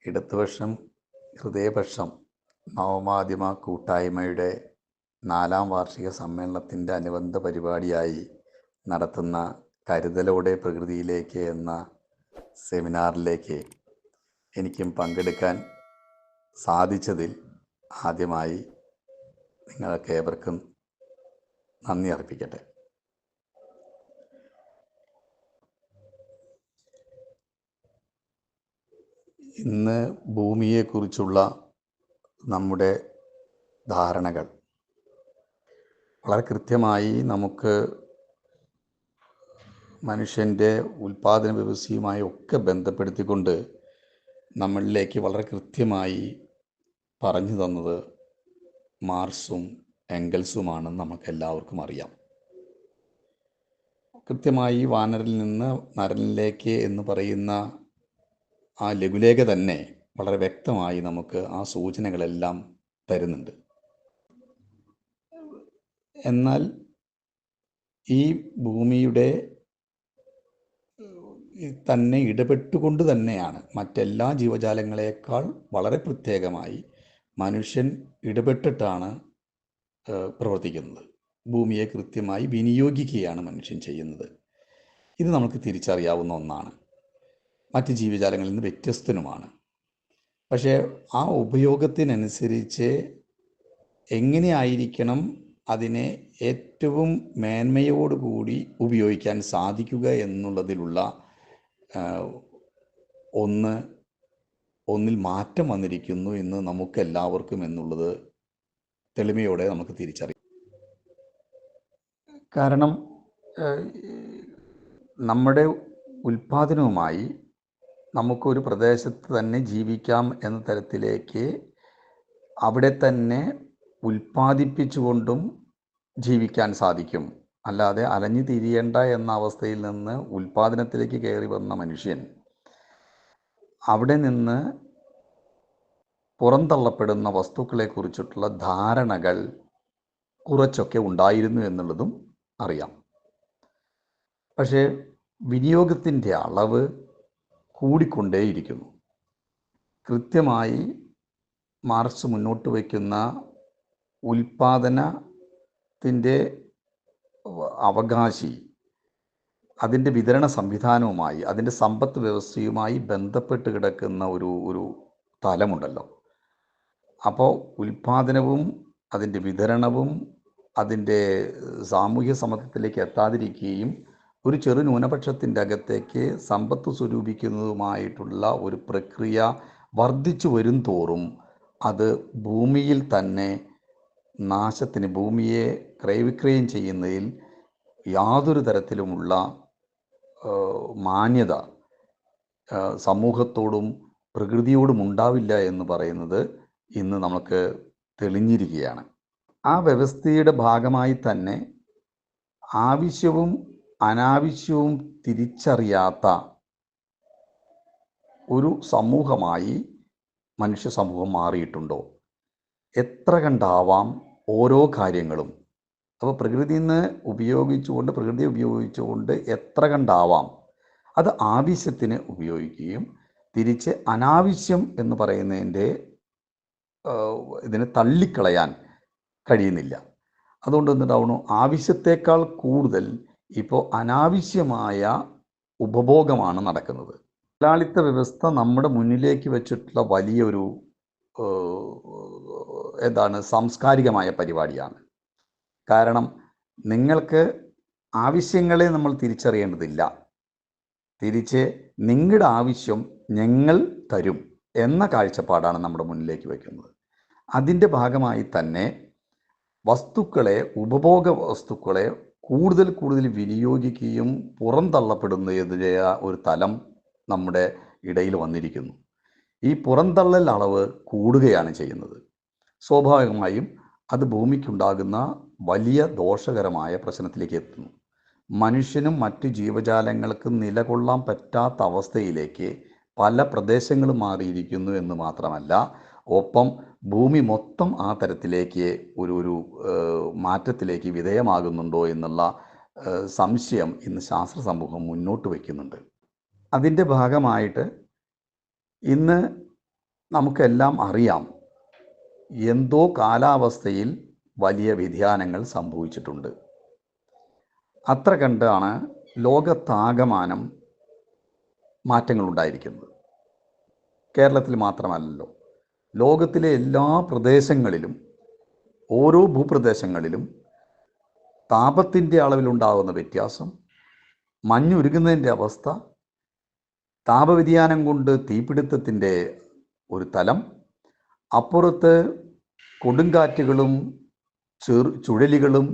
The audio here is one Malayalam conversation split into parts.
ഇടതുപക്ഷം ഹൃദയപക്ഷം നവമാധ്യമ കൂട്ടായ്മയുടെ 4ാം വാർഷിക സമ്മേളനത്തിൻ്റെ അനുബന്ധ പരിപാടിയായി നടത്തുന്ന കരുതലോടെ പ്രകൃതിയിലേക്ക് എന്ന സെമിനാറിലേക്ക് എനിക്കും പങ്കെടുക്കാൻ സാധിച്ചതിൽ ആദ്യമായി നിങ്ങൾക്ക് ഏവർക്കും നന്ദി അർപ്പിക്കട്ടെ. ഇന്ന് ഭൂമിയെക്കുറിച്ചുള്ള നമ്മുടെ ധാരണകൾ വളരെ കൃത്യമായി നമുക്ക് മനുഷ്യൻ്റെ ഉൽപ്പാദന വ്യവസ്ഥയുമായി ഒക്കെ ബന്ധപ്പെടുത്തിക്കൊണ്ട് നമ്മളിലേക്ക് വളരെ കൃത്യമായി പറഞ്ഞു തന്നത് മാർക്സും എംഗൽസുമാണെന്ന് നമുക്കെല്ലാവർക്കും അറിയാം. കൃത്യമായി വാനരിൽ നിന്ന് നരനിലേക്ക് എന്ന് പറയുന്ന ആ ലഘുലേഖ തന്നെ വളരെ വ്യക്തമായി നമുക്ക് ആ സൂചനകളെല്ലാം തരുന്നുണ്ട്. എന്നാൽ ഈ ഭൂമിയുടെ തന്നെ ഇടപെട്ടുകൊണ്ട് തന്നെയാണ് മറ്റെല്ലാ ജീവജാലങ്ങളെക്കാൾ വളരെ പ്രത്യേകമായി മനുഷ്യൻ ഇടപെട്ടിട്ടാണ് പ്രവർത്തിക്കുന്നത്. ഭൂമിയെ കൃത്യമായി വിനിയോഗിക്കുകയാണ് മനുഷ്യൻ ചെയ്യുന്നത്. ഇത് നമുക്ക് തിരിച്ചറിയാവുന്ന ഒന്നാണ്. മറ്റ് ജീവജാലങ്ങളിൽ നിന്ന് വ്യത്യസ്തനുമാണ്. പക്ഷേ ആ ഉപയോഗത്തിനനുസരിച്ച് എങ്ങനെയായിരിക്കണം അതിനെ ഏറ്റവും മേന്മയോടുകൂടി ഉപയോഗിക്കാൻ സാധിക്കുക എന്നുള്ളതിലുള്ള ഒന്നിൽ മാറ്റം വന്നിരിക്കുന്നു എന്ന് നമുക്കെല്ലാവർക്കും എന്നുള്ളത് തെളിമയോടെ നമുക്ക് തിരിച്ചറിയാം. കാരണം നമ്മുടെ ഉൽപ്പാദനവുമായി നമുക്കൊരു പ്രദേശത്ത് തന്നെ ജീവിക്കാം എന്ന തരത്തിലേക്ക് അവിടെ തന്നെ ഉൽപ്പാദിപ്പിച്ചുകൊണ്ടും ജീവിക്കാൻ സാധിക്കും. അല്ലാതെ അലഞ്ഞു തിരിയേണ്ട എന്ന അവസ്ഥയിൽ നിന്ന് ഉൽപ്പാദനത്തിലേക്ക് കയറി വന്ന മനുഷ്യൻ അവിടെ നിന്ന് പുറന്തള്ളപ്പെടുന്ന വസ്തുക്കളെക്കുറിച്ചിട്ടുള്ള ധാരണകൾ കുറച്ചൊക്കെ ഉണ്ടായിരുന്നു എന്നുള്ളതും അറിയാം. പക്ഷേ വിനിയോഗത്തിൻ്റെ അളവ് കൂടിക്കൊണ്ടേയിരിക്കുന്നു. കൃത്യമായി മാർക്സ് മുന്നോട്ട് വയ്ക്കുന്ന ഉൽപ്പാദനത്തിൻ്റെ അവകാശി അതിൻ്റെ വിതരണ സംവിധാനവുമായി അതിൻ്റെ സമ്പത്ത് വ്യവസ്ഥയുമായി ബന്ധപ്പെട്ട് കിടക്കുന്ന ഒരു തലമുണ്ടല്ലോ. അപ്പോൾ ഉൽപ്പാദനവും അതിൻ്റെ വിതരണവും അതിൻ്റെ സാമൂഹ്യ സമത്വത്തിലേക്ക് എത്താതിരിക്കുകയും ഒരു ചെറു ന്യൂനപക്ഷത്തിൻ്റെ അകത്തേക്ക് സമ്പത്ത് സ്വരൂപിക്കുന്നതുമായിട്ടുള്ള ഒരു പ്രക്രിയ വർദ്ധിച്ചു വരും തോറും അത് ഭൂമിയിൽ തന്നെ നാശത്തിന്, ഭൂമിയെ ക്രയവിക്രയം ചെയ്യുന്നതിൽ യാതൊരു തരത്തിലുമുള്ള മാന്യത സമൂഹത്തോടും പ്രകൃതിയോടും ഉണ്ടാവില്ല എന്ന് പറയുന്നത് ഇന്ന് നമുക്ക് തെളിഞ്ഞിരിക്കുകയാണ്. ആ വ്യവസ്ഥയുടെ ഭാഗമായി തന്നെ ആവശ്യവും അനാവശ്യവും തിരിച്ചറിയാത്ത ഒരു സമൂഹമായി മനുഷ്യ സമൂഹം മാറിയിട്ടുണ്ടോ? എത്ര കണ്ടാവാം ഓരോ കാര്യങ്ങളും. അപ്പോൾ പ്രകൃതിയെ ഉപയോഗിച്ചുകൊണ്ട് എത്ര കണ്ടാവാം അത് ആവശ്യത്തിന് ഉപയോഗിക്കുകയും തിരിച്ച് അനാവശ്യം എന്ന് പറയുന്നതിൻ്റെ ഇതിനെ തള്ളിക്കളയാൻ കഴിയുന്നില്ല. അതുകൊണ്ട് എന്തുണ്ടാവുന്നു? ആവശ്യത്തേക്കാൾ കൂടുതൽ ഇപ്പോൾ അനാവശ്യമായ ഉപഭോഗമാണ് നടക്കുന്നത്. മുതലാളിത്ത വ്യവസ്ഥ നമ്മുടെ മുന്നിലേക്ക് വെച്ചിട്ടുള്ള വലിയൊരു സാംസ്കാരികമായ പരിപാടിയാണ്. കാരണം നിങ്ങൾക്ക് ആവശ്യങ്ങളെ നമ്മൾ തിരിച്ചറിയേണ്ടതില്ല, തിരിച്ച് നിങ്ങളുടെ ആവശ്യം ഞങ്ങൾ തരും എന്ന കാഴ്ചപ്പാടാണ് നമ്മുടെ മുന്നിലേക്ക് വയ്ക്കുന്നത്. അതിൻ്റെ ഭാഗമായി തന്നെ ഉപഭോഗ വസ്തുക്കളെ കൂടുതൽ വിനിയോഗിക്കുകയും പുറന്തള്ളപ്പെടുന്നതിൻ്റെ ഒരു തലം നമ്മുടെ ഇടയിൽ വന്നിരിക്കുന്നു. ഈ പുറന്തള്ളൽ അളവ് കൂടുകയാണ് ചെയ്യുന്നത്. സ്വാഭാവികമായും അത് ഭൂമിക്കുണ്ടാകുന്ന വലിയ ദോഷകരമായ പ്രശ്നത്തിലേക്ക് എത്തുന്നു. മനുഷ്യനും മറ്റു ജീവജാലങ്ങൾക്കും നിലകൊള്ളാൻ പറ്റാത്ത അവസ്ഥയിലേക്ക് പല പ്രദേശങ്ങളും മാറിയിരിക്കുന്നു എന്ന് മാത്രമല്ല, ഒപ്പം ഭൂമി മൊത്തം ആ തരത്തിലേക്ക് ഒരു മാറ്റത്തിലേക്ക് വിധേയമാകുന്നുണ്ടോ എന്നുള്ള സംശയം ഇന്ന് ശാസ്ത്ര സമൂഹം മുന്നോട്ട് വയ്ക്കുന്നുണ്ട്. അതിൻ്റെ ഭാഗമായിട്ട് ഇന്ന് നമുക്കെല്ലാം അറിയാം, എന്തോ കാലാവസ്ഥയിൽ വലിയ വ്യതിയാനങ്ങൾ സംഭവിച്ചിട്ടുണ്ട്. അത്ര കണ്ടാണ് ലോകത്താകമാനം മാറ്റങ്ങൾ ഉണ്ടായിരിക്കുന്നത്. കേരളത്തിൽ മാത്രമല്ലല്ലോ, ലോകത്തിലെ എല്ലാ പ്രദേശങ്ങളിലും, ഓരോ ഭൂപ്രദേശങ്ങളിലും താപത്തിൻ്റെ അളവിലുണ്ടാകുന്ന വ്യത്യാസം, മഞ്ഞുരുകുന്നതിൻ്റെ അവസ്ഥ, താപവ്യതിയാനം കൊണ്ട് തീപിടുത്തത്തിൻ്റെ ഒരു തലം, അപ്പുറത്ത് കൊടുങ്കാറ്റുകളും ചുഴലികളും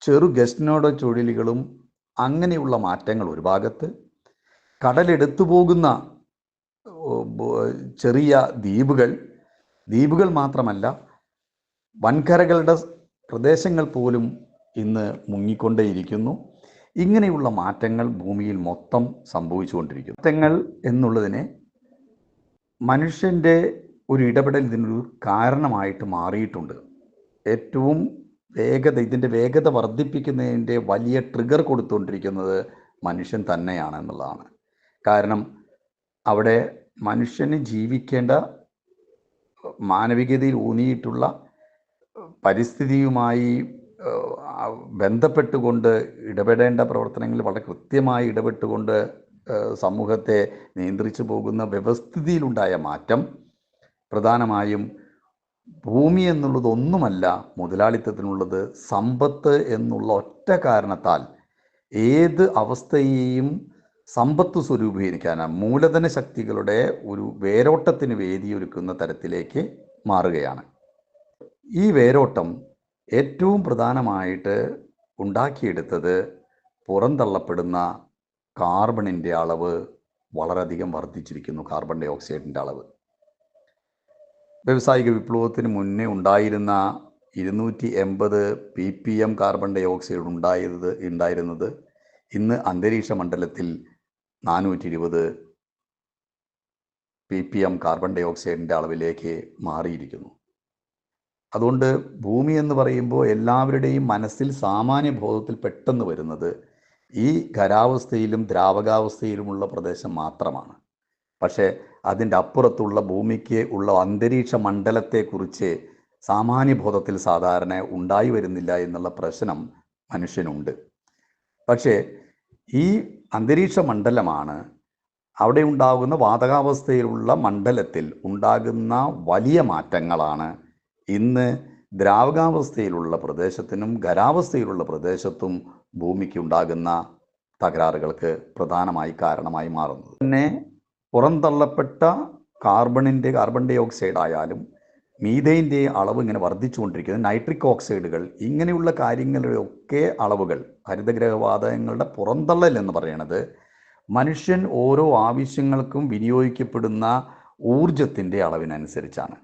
ചെറു ചുഴലികളും, അങ്ങനെയുള്ള മാറ്റങ്ങൾ ഒരു ഭാഗത്ത്, കടലെടുത്തു പോകുന്ന ചെറിയ ദ്വീപുകൾ മാത്രമല്ല, വൻകരകളുടെ പ്രദേശങ്ങൾ പോലും ഇന്ന് മുങ്ങിക്കൊണ്ടേയിരിക്കുന്നു. ഇങ്ങനെയുള്ള മാറ്റങ്ങൾ ഭൂമിയിൽ മൊത്തം സംഭവിച്ചുകൊണ്ടിരിക്കുന്നു. മാറ്റങ്ങൾ എന്നുള്ളതിനെ മനുഷ്യൻ്റെ ഒരു ഇടപെടൽ ഇതിനൊരു കാരണമായിട്ട് മാറിയിട്ടുണ്ട്. ഏറ്റവും ഇതിൻ്റെ വേഗത വർദ്ധിപ്പിക്കുന്നതിൻ്റെ വലിയ ട്രിഗർ കൊടുത്തുകൊണ്ടിരിക്കുന്നത് മനുഷ്യൻ തന്നെയാണ് എന്നുള്ളതാണ്. കാരണം അവിടെ മനുഷ്യന് ജീവിക്കേണ്ട, മാനവികതയിൽ ഊന്നിയിട്ടുള്ള, പരിസ്ഥിതിയുമായി ബന്ധപ്പെട്ടുകൊണ്ട് ഇടപെടേണ്ട പ്രവർത്തനങ്ങളിൽ വളരെ കൃത്യമായി ഇടപെട്ടുകൊണ്ട് സമൂഹത്തെ നിയന്ത്രിച്ചു പോകുന്ന വ്യവസ്ഥിതിയിലുണ്ടായ മാറ്റം, പ്രധാനമായും ഭൂമി എന്നുള്ളത് ഒന്നുമല്ല മുതലാളിത്തത്തിനുള്ളത്, സമ്പത്ത് എന്നുള്ള ഒറ്റ കാരണത്താൽ ഏത് അവസ്ഥയെയും സമ്പത്ത് സ്വരൂപീകരിക്കാനാണ്, മൂലധന ശക്തികളുടെ ഒരു വേരോട്ടത്തിന് വേദിയൊരുക്കുന്ന തരത്തിലേക്ക് മാറുകയാണ്. ഈ വേരോട്ടം ഏറ്റവും പ്രധാനമായിട്ട് ഉണ്ടാക്കിയെടുത്തത് പുറന്തള്ളപ്പെടുന്ന കാർബണിൻ്റെ അളവ് വളരെയധികം വർദ്ധിച്ചിരിക്കുന്നു. കാർബൺ ഡൈ ഓക്സൈഡിൻ്റെ അളവ് വ്യാവസായിക വിപ്ലവത്തിന് മുന്നേ ഉണ്ടായിരുന്ന 280 ppm കാർബൺ ഡൈ ഓക്സൈഡ് ഉണ്ടായിരുന്നത് ഇന്ന് അന്തരീക്ഷ മണ്ഡലത്തിൽ 420 ppm കാർബൺ ഡൈ ഓക്സൈഡിൻ്റെ അളവിലേക്ക് മാറിയിരിക്കുന്നു. അതുകൊണ്ട് ഭൂമി എന്ന് പറയുമ്പോൾ എല്ലാവരുടെയും മനസ്സിൽ സാമാന്യ ബോധത്തിൽ പെട്ടെന്ന് വരുന്നത് ഈ ഖരാവസ്ഥയിലും ദ്രാവകാവസ്ഥയിലുമുള്ള പ്രദേശം മാത്രമാണ്. പക്ഷേ അതിൻ്റെ അപ്പുറത്തുള്ള ഭൂമിക്ക് ഉള്ള അന്തരീക്ഷ മണ്ഡലത്തെക്കുറിച്ച് സാമാന്യബോധത്തിൽ സാധാരണ ഉണ്ടായി വരുന്നില്ല എന്നുള്ള പ്രശ്നം മനുഷ്യനുണ്ട്. പക്ഷേ ഈ അന്തരീക്ഷ മണ്ഡലമാണ്, അവിടെ ഉണ്ടാകുന്ന വാതകാവസ്ഥയിലുള്ള മണ്ഡലത്തിൽ ഉണ്ടാകുന്ന വലിയ മാറ്റങ്ങളാണ് ഇന്ന് ദ്രാവകാവസ്ഥയിലുള്ള പ്രദേശത്തിനും ഖരാവസ്ഥയിലുള്ള പ്രദേശത്തും ഭൂമിക്ക് ഉണ്ടാകുന്ന തകരാറുകൾക്ക് പ്രധാനമായി കാരണമായി മാറുന്നത്. പിന്നെ പുറന്തള്ളപ്പെട്ട കാർബൺ ഡൈ ഓക്സൈഡ് ആയാലും മീഥൈൻ്റെ അളവ് ഇങ്ങനെ വർദ്ധിച്ചുകൊണ്ടിരിക്കുന്നത്, നൈട്രിക് ഓക്സൈഡുകൾ, ഇങ്ങനെയുള്ള കാര്യങ്ങളുടെ ഒക്കെ അളവുകൾ, ഹരിതഗ്രഹവാതകങ്ങളുടെ പുറന്തള്ളൽ എന്ന് പറയുന്നത് മനുഷ്യൻ ഓരോ ആവശ്യങ്ങൾക്കും വിനിയോഗിക്കപ്പെടുന്ന ഊർജത്തിൻ്റെ അളവിനനുസരിച്ചാണ്.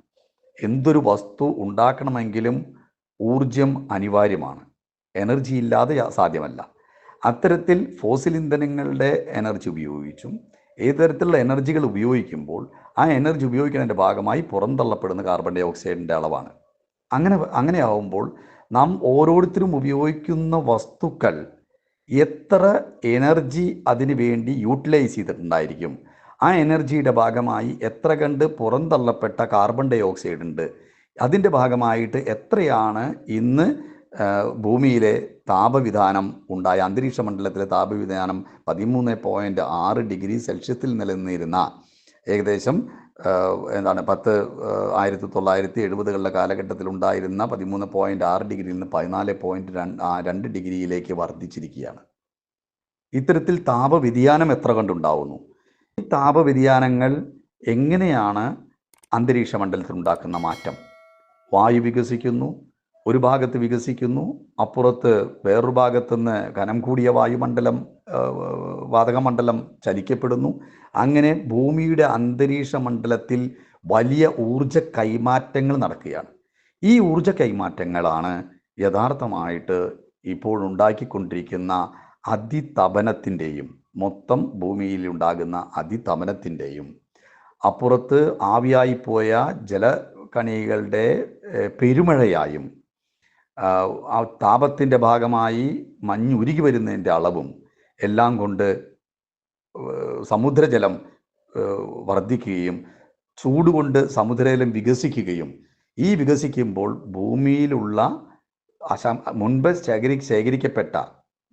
എന്തൊരു വസ്തു ഉണ്ടാക്കണമെങ്കിലും ഊർജം അനിവാര്യമാണ്, എനർജി ഇല്ലാതെ സാധ്യമല്ല. അത്തരത്തിൽ ഫോസിൽ ഇന്ധനങ്ങളുടെ എനർജി ഉപയോഗിച്ചും ഏത് തരത്തിലുള്ള എനർജികൾ ഉപയോഗിക്കുമ്പോൾ ആ എനർജി ഉപയോഗിക്കുന്നതിൻ്റെ ഭാഗമായി പുറന്തള്ളപ്പെടുന്ന കാർബൺ ഡൈ ഓക്സൈഡിൻ്റെ അളവാണ്. അങ്ങനെയാവുമ്പോൾ നാം ഓരോരുത്തരും ഉപയോഗിക്കുന്ന വസ്തുക്കൾ എത്ര എനർജി അതിനു വേണ്ടി യൂട്ടിലൈസ് ചെയ്തിട്ടുണ്ടായിരിക്കും, ആ എനർജിയുടെ ഭാഗമായി എത്ര കണ്ട് പുറന്തള്ളപ്പെട്ട കാർബൺ ഡൈ ഓക്സൈഡ് ഉണ്ട്, അതിൻ്റെ ഭാഗമായിട്ട് എത്രയാണ് ഇന്ന് ഭൂമിയിലെ താപവിധാനം ഉണ്ടായ, അന്തരീക്ഷ മണ്ഡലത്തിലെ താപവിധാനം 13.6 ഡിഗ്രി സെൽഷ്യസിൽ നിലനിന്നിരുന്ന ഏകദേശം 1970 കാലഘട്ടത്തിൽ ഉണ്ടായിരുന്ന 13.6 ഡിഗ്രിയിൽ നിന്ന് 14.2 ഡിഗ്രിയിലേക്ക് വർദ്ധിച്ചിരിക്കുകയാണ്. ഇത്തരത്തിൽ താപവ്യതിയാനം എത്ര കണ്ടുണ്ടാവുന്നു? ഈ താപവ്യതിയാനങ്ങൾ എങ്ങനെയാണ് അന്തരീക്ഷ മണ്ഡലത്തിൽ ഉണ്ടാക്കുന്ന മാറ്റം? വായു വികസിക്കുന്നു, ഒരു ഭാഗത്ത് വികസിക്കുന്നു, അപ്പുറത്ത് വേറൊരു ഭാഗത്തുനിന്ന് കനം കൂടിയ വായുമണ്ഡലം, വാതകമണ്ഡലം ചലിക്കപ്പെടുന്നു. അങ്ങനെ ഭൂമിയുടെ അന്തരീക്ഷ മണ്ഡലത്തിൽ വലിയ ഊർജ കൈമാറ്റങ്ങൾ നടക്കുകയാണ്. ഈ ഊർജ കൈമാറ്റങ്ങളാണ് യഥാർത്ഥമായിട്ട് ഇപ്പോൾ ഉണ്ടാക്കിക്കൊണ്ടിരിക്കുന്ന അതിതപനത്തിൻ്റെയും, മൊത്തം ഭൂമിയിൽ ഉണ്ടാകുന്ന അതിതപനത്തിൻ്റെയും, അപ്പുറത്ത് ആവിയായിപ്പോയ ജലകണികളുടെ പെരുമഴയായും ആ താപത്തിൻ്റെ ഭാഗമായി മഞ്ഞുരുകി വരുന്നതിൻ്റെ അളവും എല്ലാം കൊണ്ട് സമുദ്രജലം വർദ്ധിക്കുകയും ചൂടുകൊണ്ട് സമുദ്രജലം വികസിക്കുകയും ഈ വികസിക്കുമ്പോൾ ഭൂമിയിലുള്ള മുൻപ് ശേഖരിക്കപ്പെട്ട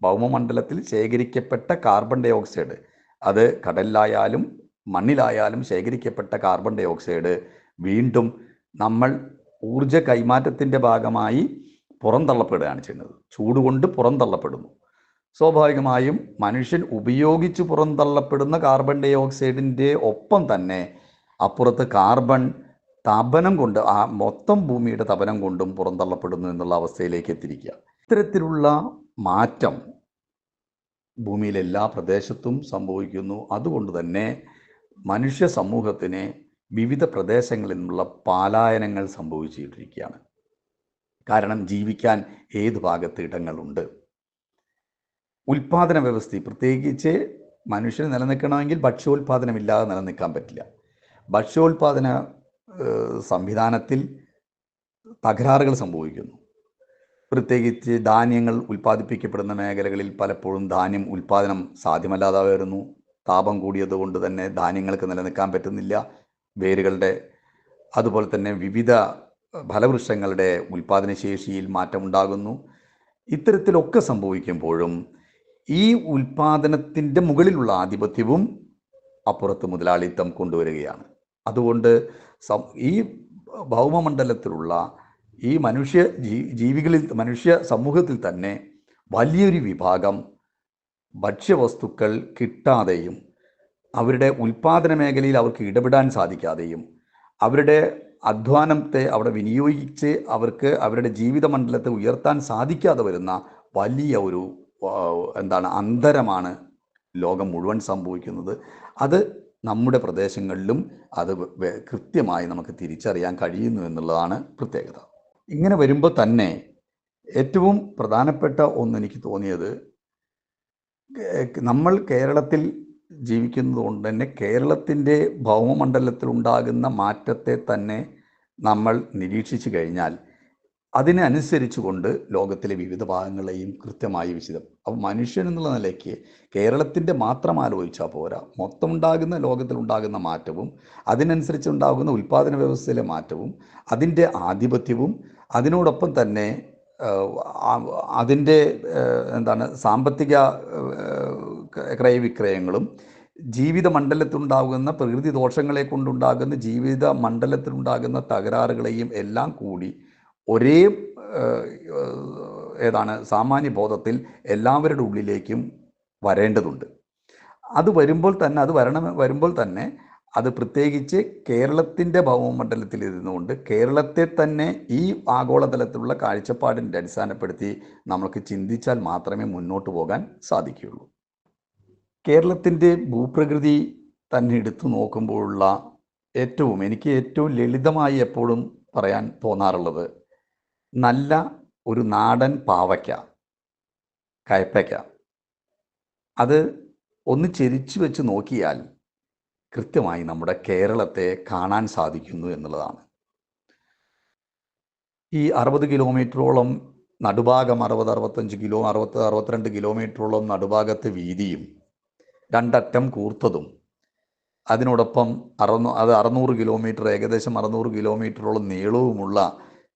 ഭൗമമണ്ഡലത്തിൽ ശേഖരിക്കപ്പെട്ട കാർബൺ ഡൈ ഓക്സൈഡ്, അത് കടലിലായാലും മണ്ണിലായാലും ശേഖരിക്കപ്പെട്ട കാർബൺ ഡൈ ഓക്സൈഡ് വീണ്ടും നമ്മൾ ഊർജ കൈമാറ്റത്തിൻ്റെ ഭാഗമായി പുറന്തള്ളപ്പെടുകയാണ് ചെയ്യുന്നത്. ചൂടുകൊണ്ട് പുറന്തള്ളപ്പെടുന്നു. സ്വാഭാവികമായും മനുഷ്യൻ ഉപയോഗിച്ച് പുറന്തള്ളപ്പെടുന്ന കാർബൺ ഡൈ ഓക്സൈഡിൻ്റെ ഒപ്പം തന്നെ അപ്പുറത്ത് കാർബൺ തപനം കൊണ്ട് ആ മൊത്തം ഭൂമിയുടെ തപനം കൊണ്ടും പുറന്തള്ളപ്പെടുന്നു എന്നുള്ള അവസ്ഥയിലേക്ക് എത്തിയിരിക്കുക. ഇത്തരത്തിലുള്ള മാറ്റം ഭൂമിയിലെ എല്ലാ പ്രദേശത്തും സംഭവിക്കുന്നു. അതുകൊണ്ട് തന്നെ മനുഷ്യ സമൂഹത്തിന് വിവിധ പ്രദേശങ്ങളിൽ നിന്നുള്ള പലായനങ്ങൾ സംഭവിച്ചിരിക്കുകയാണ്. കാരണം ജീവിക്കാൻ ഏത് ഭാഗത്ത് ഇടങ്ങളുണ്ട്. ഉൽപാദന വ്യവസ്ഥ, പ്രത്യേകിച്ച് മനുഷ്യന് നിലനിൽക്കണമെങ്കിൽ ഭക്ഷ്യോൽപാദനമില്ലാതെ നിലനിൽക്കാൻ പറ്റില്ല. ഭക്ഷ്യോൽപാദന സംവിധാനത്തിൽ തകരാറുകൾ സംഭവിക്കുന്നു. പ്രത്യേകിച്ച് ധാന്യങ്ങൾ ഉൽപ്പാദിപ്പിക്കപ്പെടുന്ന മേഖലകളിൽ പലപ്പോഴും ധാന്യം ഉൽപ്പാദനം സാധ്യമല്ലാതെ വരുന്നു. താപം കൂടിയത് കൊണ്ട് തന്നെ ധാന്യങ്ങൾക്ക് നിലനിൽക്കാൻ പറ്റുന്നില്ല. വേരുകളുടെ അതുപോലെ തന്നെ വിവിധ ഫലവൃക്ഷങ്ങളുടെ ഉൽപ്പാദനശേഷിയിൽ മാറ്റമുണ്ടാകുന്നു. ഇത്തരത്തിലൊക്കെ സംഭവിക്കുമ്പോഴും ഈ ഉൽപ്പാദനത്തിൻ്റെ മുകളിലുള്ള ആധിപത്യവും അപ്പുറത്ത് മുതലാളിത്തം കൊണ്ടുവരികയാണ്. അതുകൊണ്ട് ഈ ഭൗമമണ്ഡലത്തിലുള്ള ഈ മനുഷ്യ സമൂഹത്തിൽ തന്നെ വലിയൊരു വിഭാഗം ഭക്ഷ്യവസ്തുക്കൾ കിട്ടാതെയും അവരുടെ ഉൽപ്പാദന മേഖലയിൽ അവർക്ക് ഇടപെടാൻ സാധിക്കാതെയും അവരുടെ അധ്വാനത്തെ അവിടെ വിനിയോഗിച്ച് അവർക്ക് അവരുടെ ജീവിത മണ്ഡലത്തെ ഉയർത്താൻ സാധിക്കാതെ വരുന്ന വലിയ ഒരു അന്തരമാണ് ലോകം മുഴുവൻ സംഭവിക്കുന്നത്. അത് നമ്മുടെ പ്രദേശങ്ങളിലും അത് കൃത്യമായി നമുക്ക് തിരിച്ചറിയാൻ കഴിയുന്നു എന്നുള്ളതാണ് പ്രത്യേകത. ഇങ്ങനെ വരുമ്പോൾ തന്നെ ഏറ്റവും പ്രധാനപ്പെട്ട ഒന്ന് എനിക്ക് തോന്നിയത്, നമ്മൾ കേരളത്തിൽ ജീവിക്കുന്നത് കൊണ്ട് തന്നെ കേരളത്തിൻ്റെ ഭൗമമണ്ഡലത്തിലുണ്ടാകുന്ന മാറ്റത്തെ തന്നെ നമ്മൾ നിരീക്ഷിച്ചു കഴിഞ്ഞാൽ അതിനനുസരിച്ച് കൊണ്ട് ലോകത്തിലെ വിവിധ ഭാഗങ്ങളെയും കൃത്യമായി അപ്പോൾ മനുഷ്യൻ എന്നുള്ള നിലയ്ക്ക് കേരളത്തിൻ്റെ മാത്രം ആലോചിച്ചാൽ പോരാ, മൊത്തം ഉണ്ടാകുന്ന ലോകത്തിലുണ്ടാകുന്ന മാറ്റവും അതിനനുസരിച്ചുണ്ടാകുന്ന ഉൽപ്പാദന വ്യവസ്ഥയിലെ മാറ്റവും അതിൻ്റെ ആധിപത്യവും അതിനോടൊപ്പം തന്നെ അതിൻ്റെ സാമ്പത്തിക ക്രയവിക്രയങ്ങളും ജീവിത മണ്ഡലത്തിലുണ്ടാകുന്ന പ്രകൃതി ദോഷങ്ങളെ കൊണ്ടുണ്ടാകുന്ന ജീവിത മണ്ഡലത്തിലുണ്ടാകുന്ന തകരാറുകളെയും എല്ലാം കൂടി ഒരേ സാമാന്യ ബോധത്തിൽ എല്ലാവരുടെ ഉള്ളിലേക്കും വരേണ്ടതുണ്ട്. അത് വരുമ്പോൾ തന്നെ അത് പ്രത്യേകിച്ച് കേരളത്തിൻ്റെ ഭൗമമണ്ഡലത്തിൽ ഇരുന്നുകൊണ്ട് കേരളത്തെ തന്നെ ഈ ആഗോളതലത്തിലുള്ള കാഴ്ചപ്പാടിൻ്റെ അടിസ്ഥാനപ്പെടുത്തി നമുക്ക് ചിന്തിച്ചാൽ മാത്രമേ മുന്നോട്ട് പോകാൻ സാധിക്കുകയുള്ളൂ. കേരളത്തിൻ്റെ ഭൂപ്രകൃതി തന്നെ എടുത്തു നോക്കുമ്പോഴുള്ള എനിക്ക് ഏറ്റവും ലളിതമായി എപ്പോഴും പറയാൻ തോന്നാറുള്ളത്, നല്ല ഒരു നാടൻ പാവയ്ക്ക, കയ്പ്പയ്ക്ക, അത് ഒന്ന് ചെരിച്ചു വെച്ച് നോക്കിയാൽ കൃത്യമായി നമ്മുടെ കേരളത്തെ കാണാൻ സാധിക്കുന്നു എന്നുള്ളതാണ്. ഈ 60 കിലോമീറ്ററോളം നടുഭാഗം, 62 കിലോമീറ്ററോളം നടുഭാഗത്ത് വീതിയും രണ്ടറ്റം കൂർത്തതും അതിനോടൊപ്പം 600 കിലോമീറ്റർ, ഏകദേശം 600 കിലോമീറ്ററോളം നീളവുമുള്ള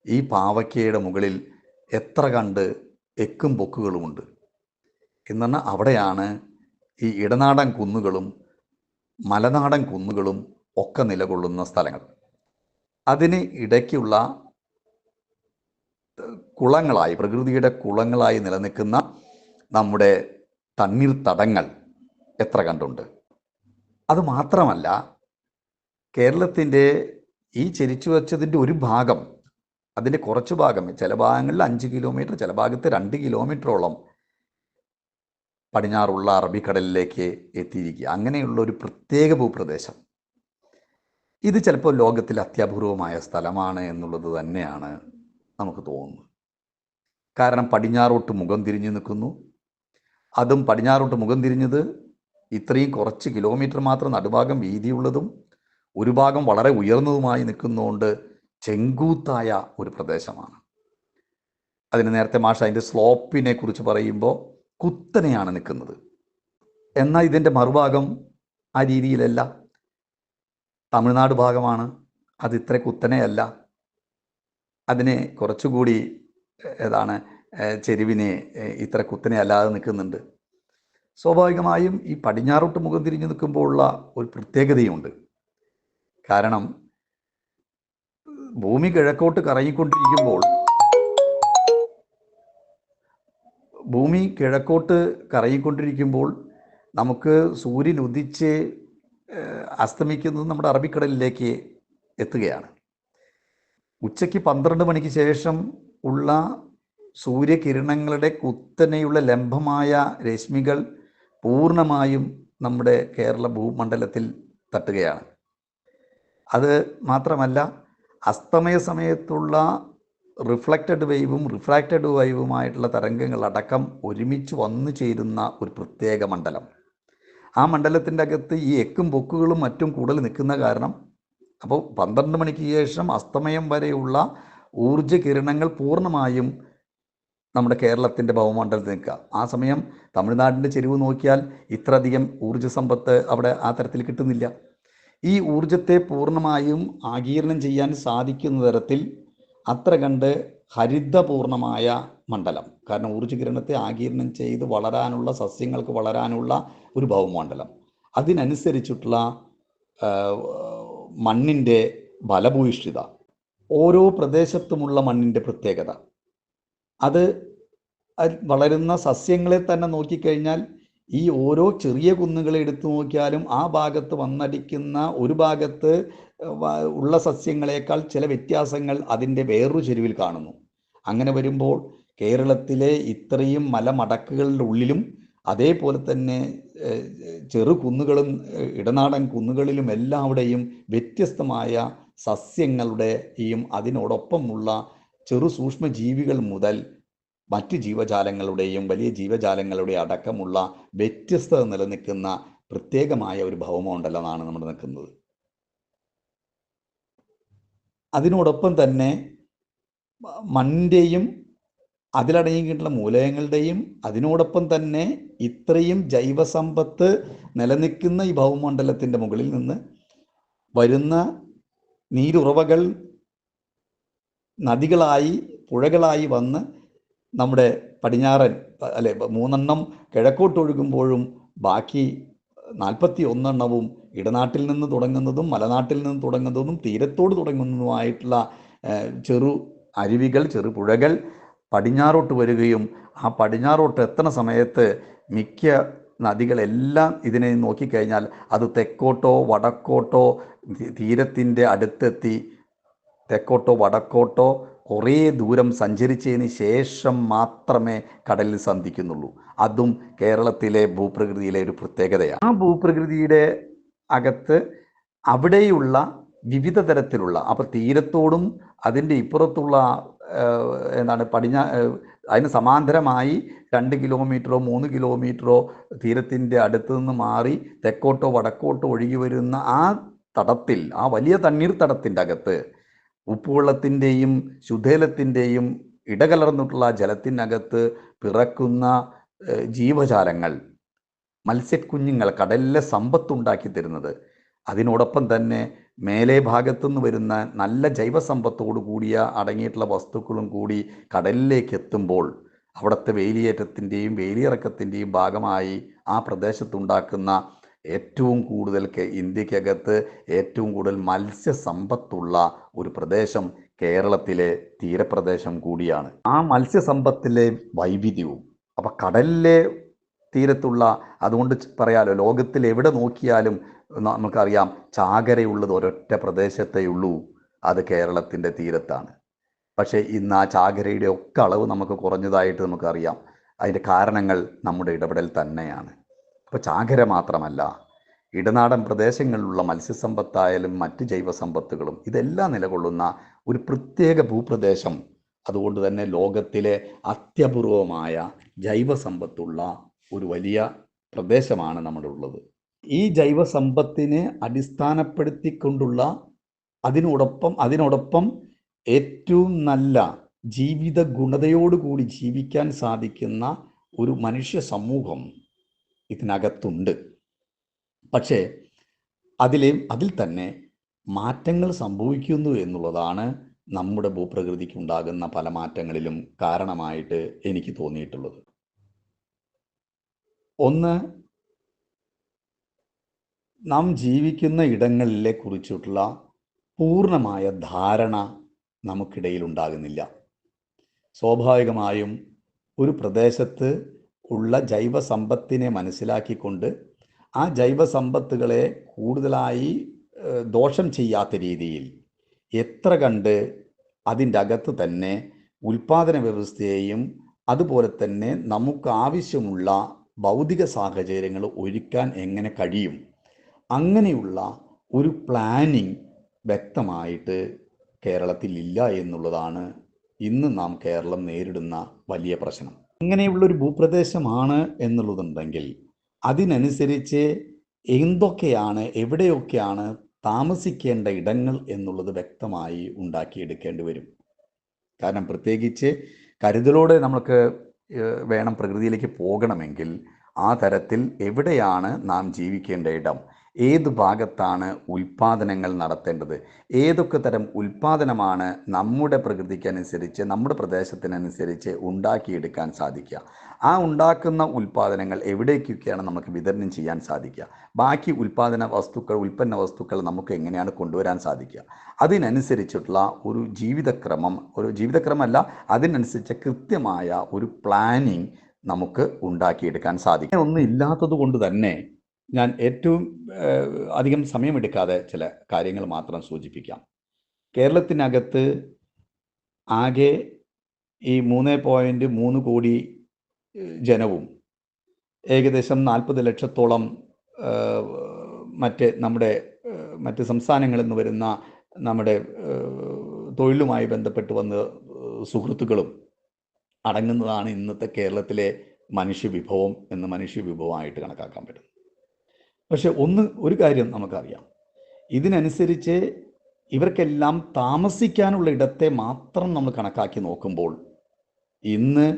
ഈ പാവയ്ക്കയുടെ മുകളിൽ എത്ര കണ്ട് എക്കും പൊക്കുകളുമുണ്ട് എന്ന് പറഞ്ഞാൽ അവിടെയാണ് ഈ ഇടനാടൻ കുന്നുകളും മലനാടൻ കുന്നുകളും ഒക്കെ നിലകൊള്ളുന്ന സ്ഥലങ്ങൾ. അതിന് ഇടയ്ക്കുള്ള കുളങ്ങളായി, പ്രകൃതിയുടെ കുളങ്ങളായി നിലനിൽക്കുന്ന നമ്മുടെ തണ്ണീർത്തടങ്ങൾ എത്ര കണ്ടുണ്ട്. അതുമാത്രമല്ല, കേരളത്തിൻ്റെ ഈ ചെരിച്ചു വച്ചതിൻ്റെ ഒരു ഭാഗം, അതിൻ്റെ കുറച്ച് ഭാഗം, ചില ഭാഗങ്ങളിൽ 5 കിലോമീറ്റർ, ചില ഭാഗത്ത് 2 കിലോമീറ്ററോളം പടിഞ്ഞാറുള്ള അറബിക്കടലിലേക്ക് എത്തിയിരിക്കുക. അങ്ങനെയുള്ള ഒരു പ്രത്യേക ഭൂപ്രദേശം. ഇത് ചിലപ്പോൾ ലോകത്തിൽ അത്യപൂർവമായ സ്ഥലമാണ് എന്നുള്ളത് തന്നെയാണ് നമുക്ക് തോന്നുന്നത്. കാരണം പടിഞ്ഞാറോട്ട് മുഖം തിരിഞ്ഞു നിൽക്കുന്നു. അതും പടിഞ്ഞാറോട്ട് മുഖം തിരിഞ്ഞത് ഇത്രയും കുറച്ച് കിലോമീറ്റർ മാത്രം നടുഭാഗം വീതിയുള്ളതും ഒരു ഭാഗം വളരെ ഉയർന്നതുമായി നിൽക്കുന്നതുകൊണ്ട് ചെങ്കൂത്തായ ഒരു പ്രദേശമാണ്. അതിന് നേരത്തെ മാഷ് അതിൻ്റെ സ്ലോപ്പിനെ കുറിച്ച് പറയുമ്പോൾ കുത്തനെയാണ് നിൽക്കുന്നത്. എന്നാൽ ഇതിൻ്റെ മറുഭാഗം ആ രീതിയിലല്ല. തമിഴ്നാട് ഭാഗമാണ്. അത് ഇത്ര കുത്തനെയല്ല, അതിന് കുറച്ചുകൂടി ഏതാണ് ചെരുവിന് ഇത്ര കുത്തനെ അല്ലാതെ നിൽക്കുന്നുണ്ട്. സ്വാഭാവികമായും ഈ പടിഞ്ഞാറോട്ട് മുഖം തിരിഞ്ഞു നിൽക്കുമ്പോഴുള്ള ഒരു പ്രത്യേകതയുണ്ട്. കാരണം ഭൂമി കിഴക്കോട്ട് കറങ്ങിക്കൊണ്ടിരിക്കുമ്പോൾ നമുക്ക് സൂര്യൻ ഉദിച്ച് അസ്തമിക്കുന്നത് നമ്മുടെ അറബിക്കടലിലേക്ക് എത്തുകയാണ്. ഉച്ചയ്ക്ക് 12 മണിക്ക് ശേഷം ഉള്ള സൂര്യകിരണങ്ങളുടെ കുത്തനെയുള്ള ലംബമായ രശ്മികൾ പൂർണ്ണമായും നമ്മുടെ കേരള ഭൂമണ്ഡലത്തിൽ തട്ടുകയാണ്. അത് മാത്രമല്ല, അസ്തമയ സമയത്തുള്ള റിഫ്ലക്റ്റഡ് വൈവുമായിട്ടുള്ള തരംഗങ്ങളടക്കം ഒരുമിച്ച് വന്നു ചേരുന്ന ഒരു പ്രത്യേക മണ്ഡലം. ആ മണ്ഡലത്തിൻ്റെ അകത്ത് ഈ എക്കും പൊക്കുകളും മറ്റും കൂടുതൽ നിൽക്കുന്ന കാരണം, അപ്പോൾ 12 മണിക്ക് ശേഷം അസ്തമയം വരെയുള്ള ഊർജ്ജ കിരണങ്ങൾ പൂർണ്ണമായും നമ്മുടെ കേരളത്തിൻ്റെ ഭൗമമണ്ഡലത്തിൽ നിൽക്കുക. ആ സമയം തമിഴ്നാടിൻ്റെ ചെരിവ് നോക്കിയാൽ ഇത്രയധികം ഊർജ്ജ സമ്പത്ത് അവിടെ ആ തരത്തിൽ കിട്ടുന്നില്ല. ഈ ഊർജത്തെ പൂർണ്ണമായും ആഗിരണം ചെയ്യാൻ സാധിക്കുന്ന തരത്തിൽ അത്ര കണ്ട് ഹരിതപൂർണമായ മണ്ഡലം. കാരണം ഊർജ്ജകിരണത്തെ ആഗിരണം ചെയ്ത് വളരാനുള്ള, സസ്യങ്ങൾക്ക് വളരാനുള്ള ഒരു ഭൗമമണ്ഡലം. അതിനനുസരിച്ചിട്ടുള്ള മണ്ണിൻ്റെ ഫലഭൂയിഷ്ഠിത, ഓരോ പ്രദേശത്തുമുള്ള മണ്ണിൻ്റെ പ്രത്യേകത, അത് വളരുന്ന സസ്യങ്ങളെ തന്നെ നോക്കിക്കഴിഞ്ഞാൽ ഈ ഓരോ ചെറിയ കുന്നുകളെ എടുത്തു നോക്കിയാലും ആ ഭാഗത്ത് വന്നടിക്കുന്ന ഒരു ഭാഗത്ത് ഉള്ള സസ്യങ്ങളെക്കാൾ ചില വ്യത്യാസങ്ങൾ അതിൻ്റെ വേറൊരു ചെരുവിൽ കാണുന്നു. അങ്ങനെ വരുമ്പോൾ കേരളത്തിലെ ഇത്രയും മലമടക്കുകളുടെ ഉള്ളിലും അതേപോലെ തന്നെ ചെറു കുന്നുകളും ഇടനാടൻ കുന്നുകളിലും എല്ലാവിടെയും വ്യത്യസ്തമായ സസ്യങ്ങളുടെയും അതിനോടൊപ്പമുള്ള ചെറു സൂക്ഷ്മജീവികൾ മുതൽ മറ്റ് ജീവജാലങ്ങളുടെയും വലിയ ജീവജാലങ്ങളുടെയും അടക്കമുള്ള വ്യത്യസ്തത നിലനിൽക്കുന്ന പ്രത്യേകമായ ഒരു ഭൗമമണ്ഡലമാണ് നമ്മൾ നിൽക്കുന്നത്. അതിനോടൊപ്പം തന്നെ മണ്ണിൻ്റെയും അതിലടങ്ങിയിട്ടുള്ള മൂലകങ്ങളുടെയും അതിനോടൊപ്പം തന്നെ ഇത്രയും ജൈവസമ്പത്ത് നിലനിൽക്കുന്ന ഈ ഭൗമമണ്ഡലത്തിൻ്റെ മുകളിൽ നിന്ന് വരുന്ന നീരുറവകൾ നദികളായി പുഴകളായി വന്ന് നമ്മുടെ പടിഞ്ഞാറൻ 3 കിഴക്കോട്ടൊഴുകുമ്പോഴും ബാക്കി 41 ഇടനാട്ടിൽ നിന്ന് തുടങ്ങുന്നതും മലനാട്ടിൽ നിന്ന് തുടങ്ങുന്നതും തീരത്തോട് തുടങ്ങുന്നതുമായിട്ടുള്ള ചെറു അരുവികൾ, ചെറു പുഴകൾ പടിഞ്ഞാറോട്ട് വരികയും ആ പടിഞ്ഞാറോട്ട് എത്തുന്ന സമയത്ത് മിക്ക നദികളെല്ലാം ഇതിനെ നോക്കിക്കഴിഞ്ഞാൽ അത് തെക്കോട്ടോ വടക്കോട്ടോ തീരത്തിൻ്റെ അടുത്തെത്തി തെക്കോട്ടോ വടക്കോട്ടോ കുറേ ദൂരം സഞ്ചരിച്ചതിന് ശേഷം മാത്രമേ കടലിൽ സന്ധിക്കുന്നുള്ളൂ. അതും കേരളത്തിലെ ഭൂപ്രകൃതിയിലെ ഒരു പ്രത്യേകതയാണ്. ആ ഭൂപ്രകൃതിയുടെ അകത്ത് അവിടെയുള്ള വിവിധ തരത്തിലുള്ള, അപ്പോൾ തീരത്തോടും അതിൻ്റെ ഇപ്പുറത്തുള്ള അതിന് സമാന്തരമായി 2 കിലോമീറ്ററോ 3 കിലോമീറ്ററോ തീരത്തിൻ്റെ അടുത്ത് നിന്ന് മാറി തെക്കോട്ടോ വടക്കോട്ടോ ഒഴുകി വരുന്ന ആ തടത്തിൽ, ആ വലിയ തണ്ണീർത്തടത്തിൻ്റെ അകത്ത് ഉപ്പുവെള്ളത്തിൻ്റെയും ശുദ്ധജലത്തിൻ്റെയും ഇടകലർന്നിട്ടുള്ള ജലത്തിനകത്ത് പിറക്കുന്ന ജീവജാലങ്ങൾ, മത്സ്യക്കുഞ്ഞുങ്ങൾ, കടലിലെ സമ്പത്തുണ്ടാക്കി തരുന്നത്, അതിനോടൊപ്പം തന്നെ മേലെ ഭാഗത്തുനിന്ന് വരുന്ന നല്ല ജൈവസമ്പത്തോടു കൂടിയ അടങ്ങിയിട്ടുള്ള വസ്തുക്കളും കൂടി കടലിലേക്ക് എത്തുമ്പോൾ അവിടുത്തെ വേലിയേറ്റത്തിൻ്റെയും വേലിയിറക്കത്തിൻ്റെയും ഭാഗമായി ആ പ്രദേശത്തുണ്ടാക്കുന്ന ഏറ്റവും കൂടുതൽ ഇന്ത്യക്കകത്ത് ഏറ്റവും കൂടുതൽ മത്സ്യസമ്പത്തുള്ള ഒരു പ്രദേശം കേരളത്തിലെ തീരപ്രദേശം കൂടിയാണ്. ആ മത്സ്യസമ്പത്തിലെ വൈവിധ്യവും, അപ്പം കടലിലെ തീരത്തുള്ള, അതുകൊണ്ട് പറയാലോ ലോകത്തിൽ എവിടെ നോക്കിയാലും നമുക്കറിയാം ചാകരയുള്ളത് ഒരൊറ്റ പ്രദേശത്തേ ഉള്ളൂ, അത് കേരളത്തിൻ്റെ തീരത്താണ്. പക്ഷേ ഇന്ന് ആ ചാകരയുടെ ഒക്കെ അളവ് നമുക്ക് കുറഞ്ഞതായിട്ട് നമുക്കറിയാം. അതിൻ്റെ കാരണങ്ങൾ നമ്മുടെ ഇടപെടൽ തന്നെയാണ്. അപ്പോൾ ചാകര മാത്രമല്ല, ഇടനാടൻ പ്രദേശങ്ങളിലുള്ള മത്സ്യസമ്പത്തായാലും മറ്റ് ജൈവസമ്പത്തുകളും ഇതെല്ലാം നിലകൊള്ളുന്ന ഒരു പ്രത്യേക ഭൂപ്രദേശം. അതുകൊണ്ട് തന്നെ ലോകത്തിലെ അത്യപൂർവമായ ജൈവസമ്പത്തുള്ള ഒരു വലിയ പ്രദേശമാണ് നമ്മുടെ ഉള്ളത്. ഈ ജൈവസമ്പത്തിനെ അടിസ്ഥാനപ്പെടുത്തിക്കൊണ്ടുള്ള അതിനോടൊപ്പം ഏറ്റവും നല്ല ജീവിത ഗുണതയോടുകൂടി ജീവിക്കാൻ സാധിക്കുന്ന ഒരു മനുഷ്യ സമൂഹം ഇതിനകത്തുണ്ട്. പക്ഷേ അതിൽ തന്നെ മാറ്റങ്ങൾ സംഭവിക്കുന്നു എന്നുള്ളതാണ് നമ്മുടെ ഭൂപ്രകൃതിക്ക് ഉണ്ടാകുന്ന പല മാറ്റങ്ങളിലും കാരണമായിട്ട് എനിക്ക് തോന്നിയിട്ടുള്ളത്. ഒന്ന്, നാം ജീവിക്കുന്ന ഇടങ്ങളിലെ കുറിച്ചിട്ടുള്ള പൂർണ്ണമായ ധാരണ നമുക്കിടയിൽ ഉണ്ടാകുന്നില്ല. സ്വാഭാവികമായും ഒരു പ്രദേശത്ത് ഉള്ള ജൈവസമ്പത്തിനെ മനസ്സിലാക്കിക്കൊണ്ട് ആ ജൈവസമ്പത്തുകളെ കൂടുതലായി ദോഷം ചെയ്യാത്ത രീതിയിൽ എത്ര കണ്ട് അതിൻ്റെ അകത്ത് തന്നെ ഉൽപാദന വ്യവസ്ഥയെയും അതുപോലെ തന്നെ നമുക്ക് ആവശ്യമുള്ള ഭൗതിക സാഹചര്യങ്ങൾ ഒരുക്കാൻ എങ്ങനെ കഴിയും, അങ്ങനെയുള്ള ഒരു പ്ലാനിങ് വ്യക്തമായിട്ട് കേരളത്തിൽ ഇല്ല എന്നുള്ളതാണ് ഇന്ന് നാം കേരളം നേരിടുന്ന വലിയ പ്രശ്നം. ഇങ്ങനെയുള്ളൊരു ഭൂപ്രദേശമാണ് എന്നുള്ളതുണ്ടെങ്കിൽ അതിനനുസരിച്ച് എന്തൊക്കെയാണ്, എവിടെയൊക്കെയാണ് താമസിക്കേണ്ട ഇടങ്ങൾ എന്നുള്ളത് വ്യക്തമായി ഉണ്ടാക്കിയെടുക്കേണ്ടി വരും. കാരണം പ്രത്യേകിച്ച് കരുതലോടെ നമുക്ക് വേണം പ്രകൃതിയിലേക്ക് പോകണമെങ്കിൽ ആ തരത്തിൽ എവിടെയാണ് നാം ജീവിക്കേണ്ട ഇടം, ഏത് ഭാഗത്താണ് ഉൽപാദനങ്ങൾ നടത്തേണ്ടത്, ഏതൊക്കെ തരം ഉൽപാദനമാണ് നമ്മുടെ പ്രകൃതിക്കനുസരിച്ച് നമ്മുടെ പ്രദേശത്തിനനുസരിച്ച് ഉണ്ടാക്കിയെടുക്കാൻ സാധിക്കുക, ആ ഉണ്ടാക്കുന്ന ഉൽപാദനങ്ങൾ എവിടേക്കൊക്കെയാണ് നമുക്ക് വിതരണം ചെയ്യാൻ സാധിക്കുക, ബാക്കി ഉൽപ്പന്ന വസ്തുക്കൾ നമുക്ക് എങ്ങനെയാണ് കൊണ്ടുവരാൻ സാധിക്കുക, അതിനനുസരിച്ചിട്ടുള്ള ഒരു ജീവിതക്രമമല്ല, അതിനനുസരിച്ച് കൃത്യമായ ഒരു പ്ലാനിങ് നമുക്ക് ഉണ്ടാക്കിയെടുക്കാൻ സാധിക്കും. ഒന്നും ഇല്ലാത്തത് കൊണ്ട് തന്നെ ഞാൻ ഏറ്റവും അധികം സമയമെടുക്കാതെ ചില കാര്യങ്ങൾ മാത്രം സൂചിപ്പിക്കാം. കേരളത്തിനകത്ത് ആകെ ഈ 3.3 കോടി ജനവും ഏകദേശം 40 ലക്ഷത്തോളം മറ്റ് സംസ്ഥാനങ്ങളിൽ നിന്ന് വരുന്ന നമ്മുടെ തൊഴിലുമായി ബന്ധപ്പെട്ട് വന്ന സുഹൃത്തുക്കളും അടങ്ങുന്നതാണ് ഇന്നത്തെ കേരളത്തിലെ മനുഷ്യവിഭവമായിട്ട് കണക്കാക്കാൻ പറ്റും. പക്ഷെ ഒരു കാര്യം നമുക്കറിയാം, ഇതിനനുസരിച്ച് ഇവർക്കെല്ലാം താമസിക്കാനുള്ള ഇടത്തെ മാത്രം നമ്മൾ കണക്കാക്കി നോക്കുമ്പോൾ ഇന്ന്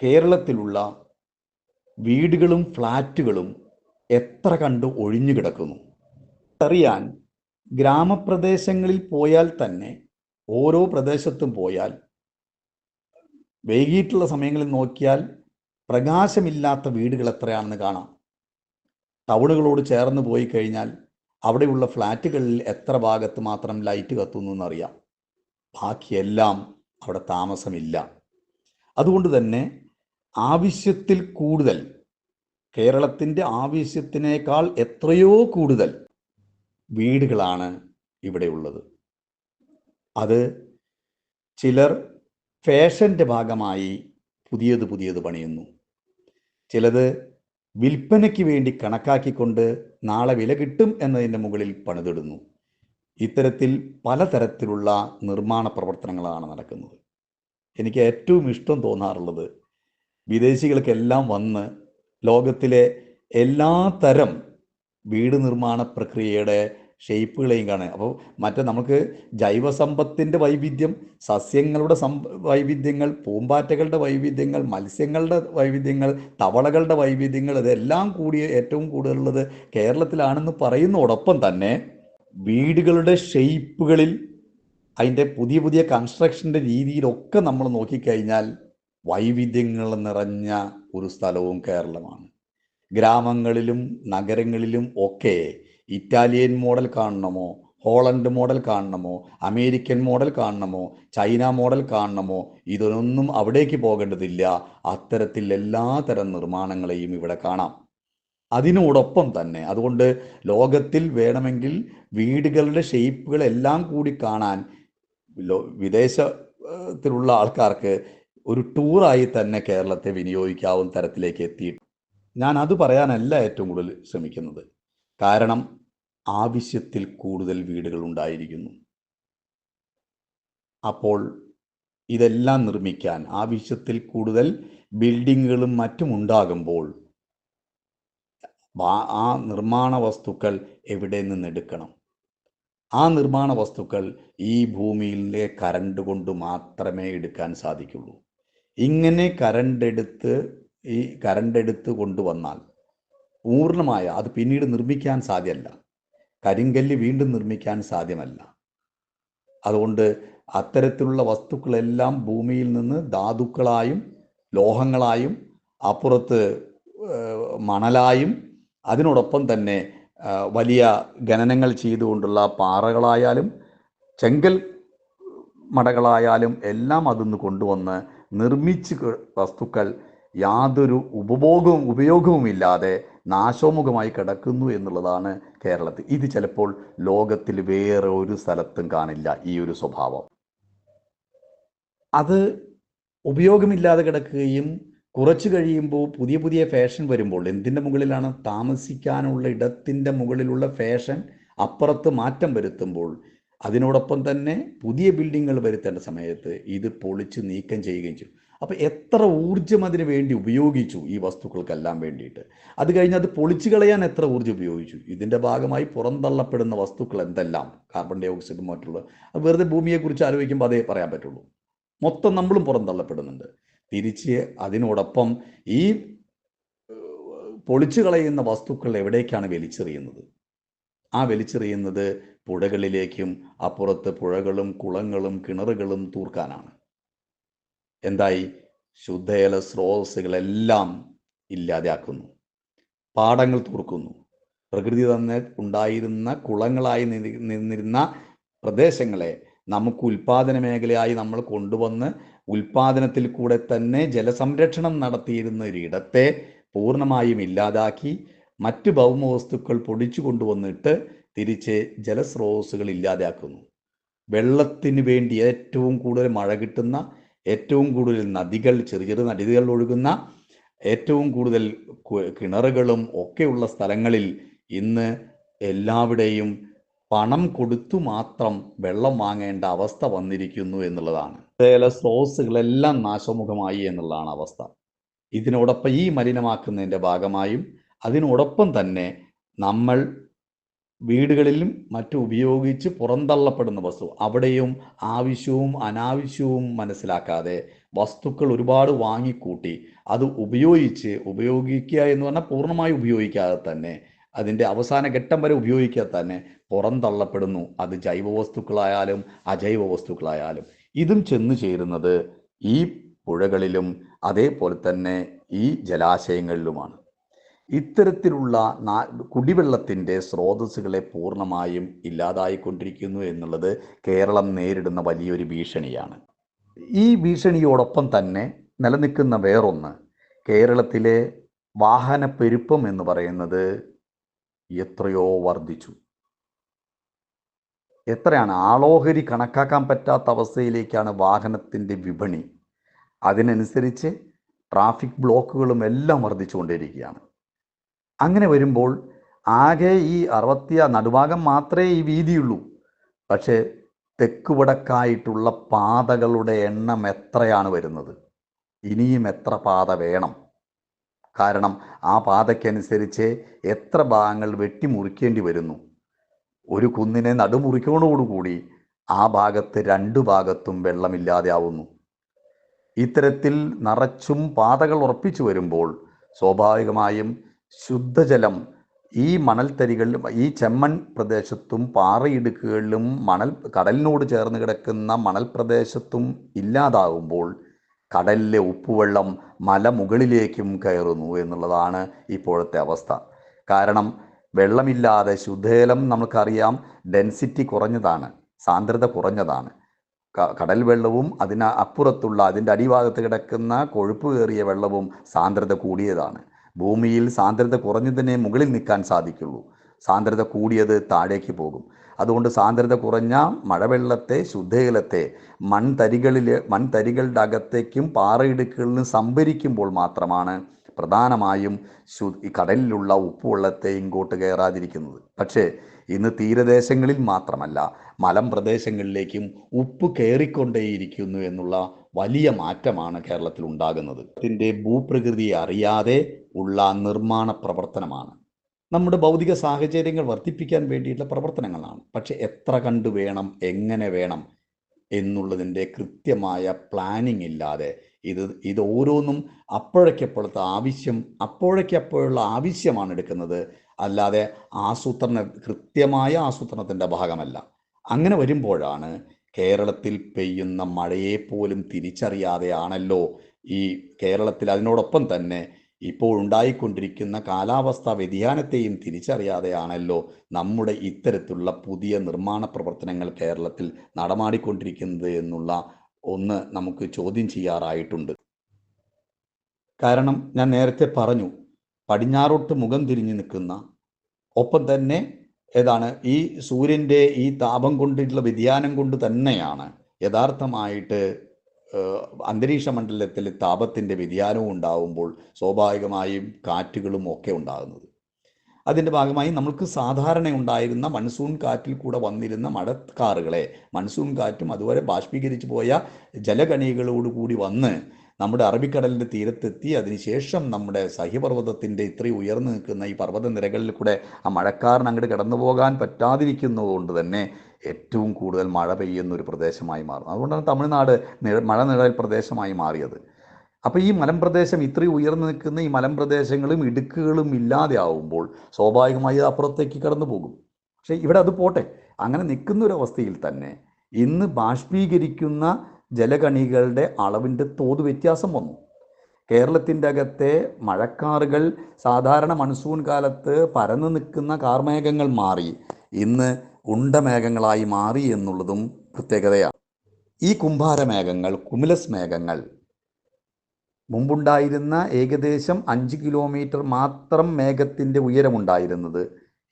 കേരളത്തിലുള്ള വീടുകളും ഫ്ലാറ്റുകളും എത്ര കണ്ട് ഒഴിഞ്ഞു കിടക്കുന്നു അറിയാൻ ഗ്രാമപ്രദേശങ്ങളിൽ പോയാൽ തന്നെ, ഓരോ പ്രദേശത്തും പോയാൽ വൈകിട്ടുള്ള സമയങ്ങളിൽ നോക്കിയാൽ പ്രകാശമില്ലാത്ത വീടുകൾ എത്രയാണെന്ന് കാണാം. ടൗണുകളോട് ചേർന്ന് പോയി കഴിഞ്ഞാൽ അവിടെയുള്ള ഫ്ലാറ്റുകളിൽ എത്ര ഭാഗത്ത് മാത്രം ലൈറ്റ് കത്തുന്നു എന്നറിയാം. ബാക്കിയെല്ലാം അവിടെ താമസമില്ല. അതുകൊണ്ട് തന്നെ ആവശ്യത്തിൽ കൂടുതൽ, കേരളത്തിൻ്റെ ആവശ്യത്തിനേക്കാൾ എത്രയോ കൂടുതൽ വീടുകളാണ് ഇവിടെയുള്ളത്. അത് ചിലർ ഫാഷൻ്റെ ഭാഗമായി പുതിയത് പണിയുന്നു, ചിലത് വിൽപ്പനയ്ക്ക് വേണ്ടി കണക്കാക്കിക്കൊണ്ട് നാളെ വില കിട്ടും എന്നതിൻ്റെ മുകളിൽ പണിതിടുന്നു. ഇത്തരത്തിൽ പലതരത്തിലുള്ള നിർമ്മാണ പ്രവർത്തനങ്ങളാണ് നടക്കുന്നത്. എനിക്ക് ഏറ്റവും ഇഷ്ടം തോന്നാറുള്ളത്, വിദേശികൾക്കെല്ലാം വന്ന് ലോകത്തിലെ എല്ലാ തരം വീട് നിർമ്മാണ പ്രക്രിയയുടെ ഷേപ്പുകളെയും കാണുക. അപ്പോൾ നമുക്ക് ജൈവസമ്പത്തിൻ്റെ വൈവിധ്യം, സസ്യങ്ങളുടെ വൈവിധ്യങ്ങൾ, പൂമ്പാറ്റകളുടെ വൈവിധ്യങ്ങൾ, മത്സ്യങ്ങളുടെ വൈവിധ്യങ്ങൾ, തവളകളുടെ വൈവിധ്യങ്ങൾ, ഇതെല്ലാം കൂടി ഏറ്റവും കൂടുതലുള്ളത് കേരളത്തിലാണെന്ന് പറയുന്നതോടൊപ്പം തന്നെ വീടുകളുടെ ഷേപ്പുകളിൽ, അതിൻ്റെ പുതിയ കൺസ്ട്രക്ഷൻ്റെ രീതിയിലൊക്കെ നമ്മൾ നോക്കിക്കഴിഞ്ഞാൽ വൈവിധ്യങ്ങൾ നിറഞ്ഞ ഒരു സ്ഥലവും കേരളമാണ്. ഗ്രാമങ്ങളിലും നഗരങ്ങളിലും ഒക്കെ ഇറ്റാലിയൻ മോഡൽ കാണണമോ, ഹോളണ്ട് മോഡൽ കാണണമോ, അമേരിക്കൻ മോഡൽ കാണണമോ, ചൈന മോഡൽ കാണണമോ, ഇതൊന്നും അവിടേക്ക് പോകേണ്ടതില്ല. അത്തരത്തിൽ എല്ലാ തരം നിർമ്മാണങ്ങളെയും ഇവിടെ കാണാം. അതിനോടൊപ്പം തന്നെ അതുകൊണ്ട് ലോകത്തിൽ വേണമെങ്കിൽ വീടുകളുടെ ഷേപ്പുകളെല്ലാം കൂടി കാണാൻ വിദേശത്തിലുള്ള ആൾക്കാർക്ക് ഒരു ടൂറായി തന്നെ കേരളത്തെ വിനിയോഗിക്കാവുന്ന തരത്തിലേക്ക് എത്തിയിട്ട്, ഞാൻ അത് പറയാനല്ല ഏറ്റവും കൂടുതൽ ശ്രമിക്കുന്നത്. കാരണം ആവശ്യത്തിൽ കൂടുതൽ വീടുകൾ ഉണ്ടായിരിക്കുന്നു. അപ്പോൾ ഇതെല്ലാം നിർമ്മിക്കാൻ ആവശ്യത്തിൽ കൂടുതൽ ബിൽഡിങ്ങുകളും മറ്റും ഉണ്ടാകുമ്പോൾ ആ നിർമ്മാണ വസ്തുക്കൾ എവിടെ നിന്നെടുക്കണം? ആ നിർമ്മാണ വസ്തുക്കൾ ഈ ഭൂമിയിലെ കറണ്ട് കൊണ്ട് മാത്രമേ എടുക്കാൻ സാധിക്കുള്ളൂ. ഇങ്ങനെ കറണ്ട് എടുത്ത് കൊണ്ടുവന്നാൽ പൂർണ്ണമായ അത് പിന്നീട് നിർമ്മിക്കാൻ സാധ്യമല്ല. കരിങ്കല്ല് വീണ്ടും നിർമ്മിക്കാൻ സാധ്യമല്ല. അതുകൊണ്ട് അത്തരത്തിലുള്ള വസ്തുക്കളെല്ലാം ഭൂമിയിൽ നിന്ന് ധാതുക്കളായും ലോഹങ്ങളായും അപ്പുറത്ത് മണലായും അതിനോടൊപ്പം തന്നെ വലിയ ഖനനങ്ങൾ ചെയ്തുകൊണ്ടുള്ള പാറകളായാലും ചെങ്കൽ മടകളായാലും എല്ലാം അതിന്ന് കൊണ്ടുവന്ന് നിർമ്മിച്ച് വസ്തുക്കൾ യാതൊരു ഉപയോഗവുമില്ലാതെ നാശോമുഖമായി കിടക്കുന്നു എന്നുള്ളതാണ് കേരളത്തിൽ. ഇത് ചിലപ്പോൾ ലോകത്തിൽ വേറെ ഒരു സ്ഥലത്തും കാണില്ല ഈ ഒരു സ്വഭാവം. അത് ഉപയോഗമില്ലാതെ കിടക്കുകയും കുറച്ച് കഴിയുമ്പോൾ പുതിയ പുതിയ ഫാഷൻ വരുമ്പോൾ എന്തിൻ്റെ മുകളിലാണ്? താമസിക്കാനുള്ള ഇടത്തിൻ്റെ മുകളിലുള്ള ഫാഷൻ അപ്പുറത്ത് മാറ്റം വരുത്തുമ്പോൾ അതിനോടൊപ്പം തന്നെ പുതിയ ബിൽഡിങ്ങുകൾ വരുത്തേണ്ട സമയത്ത് ഇത് പൊളിച്ച് നീക്കം ചെയ്യുകയും ചെയ്യും. അപ്പോൾ എത്ര ഊർജ്ജം അതിന് വേണ്ടി ഉപയോഗിച്ചു ഈ വസ്തുക്കൾക്കെല്ലാം വേണ്ടിയിട്ട്. അത് കഴിഞ്ഞ് അത് പൊളിച്ചു കളയാൻ എത്ര ഊർജ്ജം ഉപയോഗിച്ചു. ഇതിൻ്റെ ഭാഗമായി പുറന്തള്ളപ്പെടുന്ന വസ്തുക്കൾ എന്തെല്ലാം, കാർബൺ ഡൈ ഓക്സൈഡും മറ്റുള്ള, വെറുതെ ഭൂമിയെക്കുറിച്ച് ആലോചിക്കുമ്പോൾ അതേ പറയാൻ പറ്റുള്ളൂ. മൊത്തം നമ്മളും പുറന്തള്ളപ്പെടുന്നുണ്ട്. തിരിച്ച് അതിനോടൊപ്പം ഈ പൊളിച്ചു കളയുന്ന വസ്തുക്കൾ എവിടേക്കാണ് വലിച്ചെറിയുന്നത്? ആ വലിച്ചെറിയുന്നത് പുഴകളിലേക്കും അപ്പുറത്ത് പുഴകളും കുളങ്ങളും കിണറുകളും തൂർക്കാനാണ്. എന്തായി? ശുദ്ധജല സ്രോതസ്സുകളെല്ലാം ഇല്ലാതെയാക്കുന്നു, പാടങ്ങൾ തൂർക്കുന്നു. പ്രകൃതി തന്നെ ഉണ്ടായിരുന്ന കുളങ്ങളായി നിന്നിരുന്ന പ്രദേശങ്ങളെ നമുക്ക് ഉൽപാദന മേഖലയായി നമ്മൾ കൊണ്ടുവന്ന് ഉൽപാദനത്തിൽ കൂടെ തന്നെ ജലസംരക്ഷണം നടത്തിയിരുന്ന ഒരിടത്തെ പൂർണ്ണമായും ഇല്ലാതാക്കി മറ്റ് ഭൗമവസ്തുക്കൾ പൊടിച്ചു കൊണ്ടുവന്നിട്ട് തിരിച്ച് ജലസ്രോതസ്സുകൾ ഇല്ലാതാക്കുന്നു. വെള്ളത്തിന് വേണ്ടി ഏറ്റവും കൂടുതൽ മഴ കിട്ടുന്ന, ഏറ്റവും കൂടുതൽ നദികൾ, ചെറിയ ചെറിയ നദികൾ ഒഴുകുന്ന, ഏറ്റവും കൂടുതൽ കിണറുകളും ഒക്കെയുള്ള സ്ഥലങ്ങളിൽ ഇന്ന് എല്ലാവിടെയും പണം കൊടുത്തു മാത്രം വെള്ളം വാങ്ങേണ്ട അവസ്ഥ വന്നിരിക്കുന്നു എന്നുള്ളതാണ്. ജലസ്രോതസ്സുകളെല്ലാം നാശമുഖമായി എന്നുള്ളതാണ് അവസ്ഥ. ഇതിനോടൊപ്പം ഈ മലിനമാക്കുന്നതിൻ്റെ ഭാഗമായും അതിനോടൊപ്പം തന്നെ നമ്മൾ വീടുകളിലും മറ്റും ഉപയോഗിച്ച് പുറന്തള്ളപ്പെടുന്ന വസ്തു, അവിടെയും ആവശ്യവും അനാവശ്യവും മനസ്സിലാക്കാതെ വസ്തുക്കൾ ഒരുപാട് വാങ്ങിക്കൂട്ടി അത് ഉപയോഗിക്കുക എന്ന് പറഞ്ഞാൽ പൂർണ്ണമായി ഉപയോഗിക്കാതെ തന്നെ അതിൻ്റെ അവസാന ഘട്ടം വരെ ഉപയോഗിക്കാതെ തന്നെ പുറന്തള്ളപ്പെടുന്നു. അത് ജൈവ വസ്തുക്കളായാലും അജൈവ വസ്തുക്കളായാലും ഇതും ചെന്നു ചേരുന്നത് ഈ പുഴകളിലും അതേപോലെ തന്നെ ഈ ജലാശയങ്ങളിലുമാണ്. ഇത്തരത്തിലുള്ള കുടിവെള്ളത്തിൻ്റെ സ്രോതസ്സുകളെ പൂർണ്ണമായും ഇല്ലാതായിക്കൊണ്ടിരിക്കുന്നു എന്നുള്ളത് കേരളം നേരിടുന്ന വലിയൊരു ഭീഷണിയാണ്. ഈ ഭീഷണിയോടൊപ്പം തന്നെ നിലനിൽക്കുന്ന വേറൊന്ന്, കേരളത്തിലെ വാഹനപ്പെരുപ്പം എന്ന് പറയുന്നത് എത്രയോ വർദ്ധിച്ചു. എത്രയാണ്? ആളോഹരി കണക്കാക്കാൻ പറ്റാത്ത അവസ്ഥയിലേക്കാണ് വാഹനത്തിൻ്റെ വിപണി. അതിനനുസരിച്ച് ട്രാഫിക് ബ്ലോക്കുകളും എല്ലാം വർദ്ധിച്ചുകൊണ്ടിരിക്കുകയാണ്. അങ്ങനെ വരുമ്പോൾ ആകെ ഈ നടുഭാഗം മാത്രമേ ഈ വീതിയുള്ളൂ. പക്ഷേ തെക്ക് വടക്കായിട്ടുള്ള പാതകളുടെ എണ്ണം എത്രയാണ് വരുന്നത്? ഇനിയും എത്ര പാത വേണം? കാരണം ആ പാതയ്ക്കനുസരിച്ച് എത്ര ഭാഗങ്ങൾ വെട്ടിമുറിക്കേണ്ടി വരുന്നു. ഒരു കുന്നിനെ നടുമുറിക്കുന്നതോടുകൂടി ആ ഭാഗത്ത് 2 ഭാഗത്തും വെള്ളമില്ലാതെ ആവുന്നു. ഇത്തരത്തിൽ നിറച്ചും പാതകൾ ഉറപ്പിച്ചു വരുമ്പോൾ സ്വാഭാവികമായും ശുദ്ധജലം ഈ മണൽത്തരികളിലും ഈ ചെമ്മൺ പ്രദേശത്തും പാറയിടുക്കുകളിലും കടലിനോട് ചേർന്ന് കിടക്കുന്ന മണൽ പ്രദേശത്തും ഇല്ലാതാകുമ്പോൾ കടലിലെ ഉപ്പുവെള്ളം മലമുകളിലേക്കും കയറുന്നു എന്നുള്ളതാണ് ഇപ്പോഴത്തെ അവസ്ഥ. കാരണം വെള്ളമില്ലാതെ ശുദ്ധജലം നമുക്കറിയാം ഡെൻസിറ്റി കുറഞ്ഞതാണ്, സാന്ദ്രത കുറഞ്ഞതാണ്. കടൽ വെള്ളവും അപ്പുറത്തുള്ള അതിൻ്റെ അടിഭാഗത്ത് കിടക്കുന്ന കൊഴുപ്പ് കയറിയ വെള്ളവും സാന്ദ്രത കൂടിയതാണ്. ഭൂമിയിൽ സാന്ദ്രത കുറഞ്ഞതിനെ മുകളിൽ നിൽക്കാൻ സാധിക്കുള്ളൂ, സാന്ദ്രത കൂടിയത് താഴേക്ക് പോകും. അതുകൊണ്ട് സാന്ദ്രത കുറഞ്ഞ മഴവെള്ളത്തെ, ശുദ്ധജലത്തെ മൺതരികളുടെ അകത്തേക്കും പാറയിടുക്കുകളിലും സംഭരിക്കുമ്പോൾ മാത്രമാണ് പ്രധാനമായും കടലിലുള്ള ഉപ്പുവെള്ളത്തെ ഇങ്ങോട്ട് കയറാതിരിക്കുന്നത്. പക്ഷേ ഇന്ന് തീരദേശങ്ങളിൽ മാത്രമല്ല മലമ്പ്രദേശങ്ങളിലേക്കും ഉപ്പ് കയറിക്കൊണ്ടേയിരിക്കുന്നു എന്നുള്ള വലിയ മാറ്റമാണ് കേരളത്തിൽ ഉണ്ടാകുന്നത്. ഇതിൻ്റെ ഭൂപ്രകൃതി അറിയാതെ ഉള്ള നിർമ്മാണ പ്രവർത്തനമാണ്. നമ്മുടെ ഭൗതിക സാഹചര്യങ്ങൾ വർദ്ധിപ്പിക്കാൻ വേണ്ടിയിട്ടുള്ള പ്രവർത്തനങ്ങളാണ്. പക്ഷെ എത്ര കണ്ടു വേണം, എങ്ങനെ വേണം എന്നുള്ളതിൻ്റെ കൃത്യമായ പ്ലാനിങ് ഇല്ലാതെ ഇത് ഓരോന്നും അപ്പോഴേക്കപ്പോഴത്തെ ആവശ്യമുള്ള ആവശ്യമാണ് എടുക്കുന്നത്. അല്ലാതെ കൃത്യമായ ആസൂത്രണത്തിൻ്റെ ഭാഗമല്ല. അങ്ങനെ വരുമ്പോഴാണ് കേരളത്തിൽ പെയ്യുന്ന മഴയെപ്പോലും തിരിച്ചറിയാതെയാണല്ലോ ഈ കേരളത്തിൽ, അതിനോടൊപ്പം തന്നെ ഇപ്പോൾ ഉണ്ടായിക്കൊണ്ടിരിക്കുന്ന കാലാവസ്ഥാ വ്യതിയാനത്തെയും തിരിച്ചറിയാതെയാണല്ലോ നമ്മുടെ ഇത്തരത്തിലുള്ള പുതിയ നിർമ്മാണ പ്രവർത്തനങ്ങൾ കേരളത്തിൽ നടമാടിക്കൊണ്ടിരിക്കുന്നത് എന്നുള്ള ഒന്ന് നമുക്ക് ചോദ്യം ചെയ്യാറായിട്ടുണ്ട്. കാരണം ഞാൻ നേരത്തെ പറഞ്ഞു, പടിഞ്ഞാറോട്ട് മുഖം തിരിഞ്ഞു നിൽക്കുന്ന, ഒപ്പം തന്നെ ഈ സൂര്യൻ്റെ ഈ താപം കൊണ്ടുള്ള വ്യതിയാനം കൊണ്ട് തന്നെയാണ് യഥാർത്ഥമായിട്ട് അന്തരീക്ഷ മണ്ഡലത്തിൽ താപത്തിൻ്റെ വ്യതിയാനവും ഉണ്ടാകുമ്പോൾ സ്വാഭാവികമായും കാറ്റുകളും ഒക്കെ ഉണ്ടാകുന്നത്. അതിൻ്റെ ഭാഗമായി നമുക്ക് സാധാരണ ഉണ്ടായിരുന്ന മൺസൂൺ കാറ്റിൽ കൂടെ വന്നിരുന്ന മഴക്കാറുകളെ, മൺസൂൺ കാറ്റും അതുവരെ ബാഷ്പീകരിച്ചു പോയ ജലകണികളോടുകൂടി വന്ന് നമ്മുടെ അറബിക്കടലിൻ്റെ തീരത്തെത്തി അതിനുശേഷം നമ്മുടെ സഹ്യപർവ്വതത്തിൻ്റെ ഇത്രയും ഉയർന്നു നിൽക്കുന്ന ഈ പർവ്വത നിരകളിൽ കൂടെ ആ മഴക്കാരന് അങ്ങോട്ട് കടന്നു പോകാൻ പറ്റാതിരിക്കുന്നതുകൊണ്ട് തന്നെ ഏറ്റവും കൂടുതൽ മഴ പെയ്യുന്ന ഒരു പ്രദേശമായി മാറും. അതുകൊണ്ടാണ് തമിഴ്നാട് മഴ നിഴൽ പ്രദേശമായി മാറിയത്. അപ്പോൾ ഈ മലമ്പ്രദേശം, ഇത്രയും ഉയർന്നു നിൽക്കുന്ന ഈ മലമ്പ്രദേശങ്ങളും ഇടുക്കുകളും ഇല്ലാതെ ആവുമ്പോൾ സ്വാഭാവികമായി അപ്പുറത്തേക്ക് കടന്നു പോകും. പക്ഷേ ഇവിടെ അത് പോട്ടെ, അങ്ങനെ നിൽക്കുന്നൊരവസ്ഥയിൽ തന്നെ ഇന്ന് ബാഷ്പീകരിക്കുന്ന ജലകണികളുടെ അളവിൻ്റെ തോത് വ്യത്യാസം വന്നു. കേരളത്തിൻ്റെ അകത്തെ മഴക്കാറുകൾ സാധാരണ മൺസൂൺ കാലത്ത് പരന്നു നിൽക്കുന്ന കാർമേഘങ്ങൾ മാറി ഇന്ന് ഉണ്ടമേഘങ്ങളായി മാറി എന്നുള്ളതും പ്രത്യേകതയാണ്. ഈ കുംഭാരമേഘങ്ങൾ, കുമുലസ് മേഘങ്ങൾ മുമ്പുണ്ടായിരുന്ന ഏകദേശം 5 കിലോമീറ്റർ മാത്രം മേഘത്തിൻ്റെ ഉയരമുണ്ടായിരുന്നത്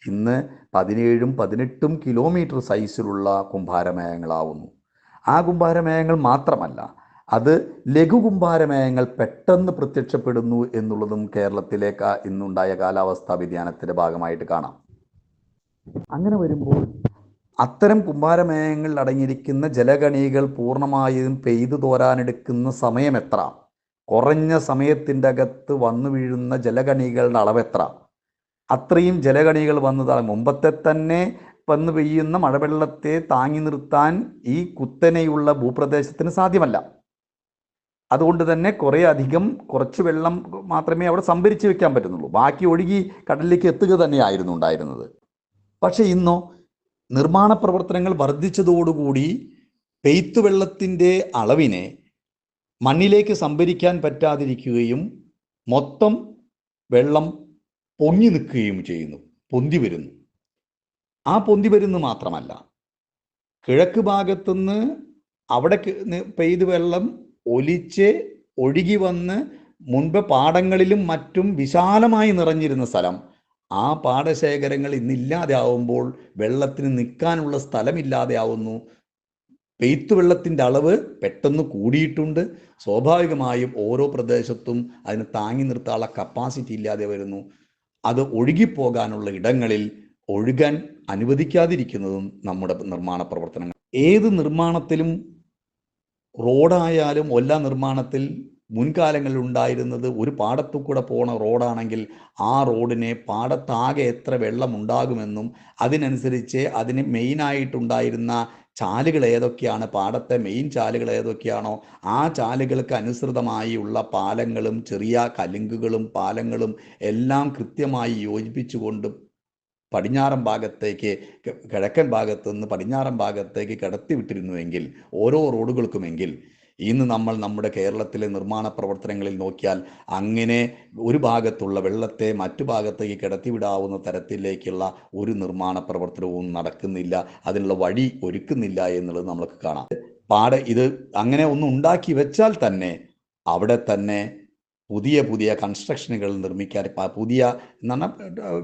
ഇന്ന് 17-18 കിലോമീറ്റർ സൈസിലുള്ള കുംഭാരമേഘങ്ങളാവുന്നു. ആ കുംഭാരമേഘങ്ങൾ മാത്രമല്ല, അത് ലഘുകുംഭാരമേഘങ്ങൾ പെട്ടെന്ന് പ്രത്യക്ഷപ്പെടുന്നു എന്നുള്ളതും കേരളത്തിലേക്ക് ഇന്നുണ്ടായ കാലാവസ്ഥാ വ്യതിയാനത്തിൻ്റെ ഭാഗമായിട്ട് കാണാം. അങ്ങനെ വരുമ്പോൾ അത്തരം കുംഭാരമേഘങ്ങളിൽ അടങ്ങിയിരിക്കുന്ന ജലകണികൾ പൂർണ്ണമായും പെയ്തു തോരാനെടുക്കുന്ന സമയം എത്ര, കുറഞ്ഞ സമയത്തിൻ്റെ അകത്ത് വന്നു വീഴുന്ന ജലകണികളുടെ അളവെത്ര, അത്രയും ജലകണികൾ വന്നതാണ്. മുമ്പത്തെ തന്നെ വന്നു പെയ്യുന്ന മഴവെള്ളത്തെ താങ്ങി നിർത്താൻ ഈ കുത്തനെയുള്ള ഭൂപ്രദേശത്തിന് സാധ്യമല്ല. അതുകൊണ്ട് തന്നെ കുറച്ച് വെള്ളം മാത്രമേ അവിടെ സംഭരിച്ച് വെക്കാൻ പറ്റുന്നുള്ളൂ. ബാക്കി ഒഴുകി കടലിലേക്ക് എത്തുക തന്നെയായിരുന്നു ഉണ്ടായിരുന്നത്. പക്ഷേ ഇന്നോ നിർമ്മാണ പ്രവർത്തനങ്ങൾ വർദ്ധിച്ചതോടുകൂടി പെയ്ത്തുവെള്ളത്തിൻ്റെ അളവിനെ മണ്ണിലേക്ക് സംഭരിക്കാൻ പറ്റാതിരിക്കുകയും മൊത്തം വെള്ളം പൊങ്ങി നിൽക്കുകയും ചെയ്യുന്നു, പൊന്തി വരുന്നു. ആ പൊന്തി വരുന്നു മാത്രമല്ല, കിഴക്ക് ഭാഗത്തുനിന്ന് അവിടെ പെയ്ത് വെള്ളം ഒലിച്ച് ഒഴുകി വന്ന് മുൻപ് പാടങ്ങളിലും മറ്റും വിശാലമായി നിറഞ്ഞിരുന്ന സ്ഥലം, ആ പാടശേഖരങ്ങൾ ഇന്നില്ലാതെ ആവുമ്പോൾ വെള്ളത്തിന് നിൽക്കാനുള്ള സ്ഥലമില്ലാതെ ആവുന്നു. പെയ്ത്തുവെള്ളത്തിൻ്റെ അളവ് പെട്ടെന്ന് കൂടിയിട്ടുണ്ട്. സ്വാഭാവികമായും ഓരോ പ്രദേശത്തും അതിന് താങ്ങി നിർത്താനുള്ള കപ്പാസിറ്റി ഇല്ലാതെ വരുന്നു. അത് ഒഴുകിപ്പോകാനുള്ള ഇടങ്ങളിൽ ഒഴുകാൻ അനുവദിക്കാതിരിക്കുന്നതും നമ്മുടെ നിർമ്മാണ പ്രവർത്തനങ്ങൾ. ഏത് നിർമ്മാണത്തിലും, റോഡായാലും എല്ലാ നിർമ്മാണത്തിൽ മുൻകാലങ്ങളിൽ ഉണ്ടായിരുന്നത് ഒരു പാടത്തു കൂടെ പോണ റോഡാണെങ്കിൽ ആ റോഡിനെ പാടത്താകെ എത്ര വെള്ളം ഉണ്ടാകുമെന്നും അതിനനുസരിച്ച് അതിന് മെയിനായിട്ടുണ്ടായിരുന്ന ചാലുകൾ ഏതൊക്കെയാണ്, പാടത്തെ മെയിൻ ചാലുകൾ ഏതൊക്കെയാണോ ആ ചാലുകൾക്ക് അനുസൃതമായുള്ള പാലങ്ങളും ചെറിയ കലുങ്കുകളും പാലങ്ങളും എല്ലാം കൃത്യമായി യോജിപ്പിച്ചുകൊണ്ട് പടിഞ്ഞാറൻ ഭാഗത്തേക്ക്, കിഴക്കൻ ഭാഗത്തു നിന്ന് പടിഞ്ഞാറൻ ഭാഗത്തേക്ക് കടത്തിവിട്ടിരുന്നുവെങ്കിൽ ഓരോ റോഡുകൾക്കുമെങ്കിൽ ഇന്ന് നമ്മൾ നമ്മുടെ കേരളത്തിലെ നിർമ്മാണ പ്രവർത്തനങ്ങളിൽ നോക്കിയാൽ അങ്ങനെ ഒരു ഭാഗത്തുള്ള വെള്ളത്തെ മറ്റു ഭാഗത്തേക്ക് കടത്തിവിടാവുന്ന തരത്തിലേക്കുള്ള ഒരു നിർമ്മാണ പ്രവർത്തനവും നടക്കുന്നില്ല, അതിനുള്ള വഴി ഒരുക്കുന്നില്ല എന്നുള്ളത് നമുക്ക് കാണാം. ഇത് അങ്ങനെ ഒന്ന് ഉണ്ടാക്കി വെച്ചാൽ തന്നെ അവിടെ തന്നെ പുതിയ പുതിയ കൺസ്ട്രക്ഷനുകൾ നിർമ്മിക്കാൻ, പുതിയ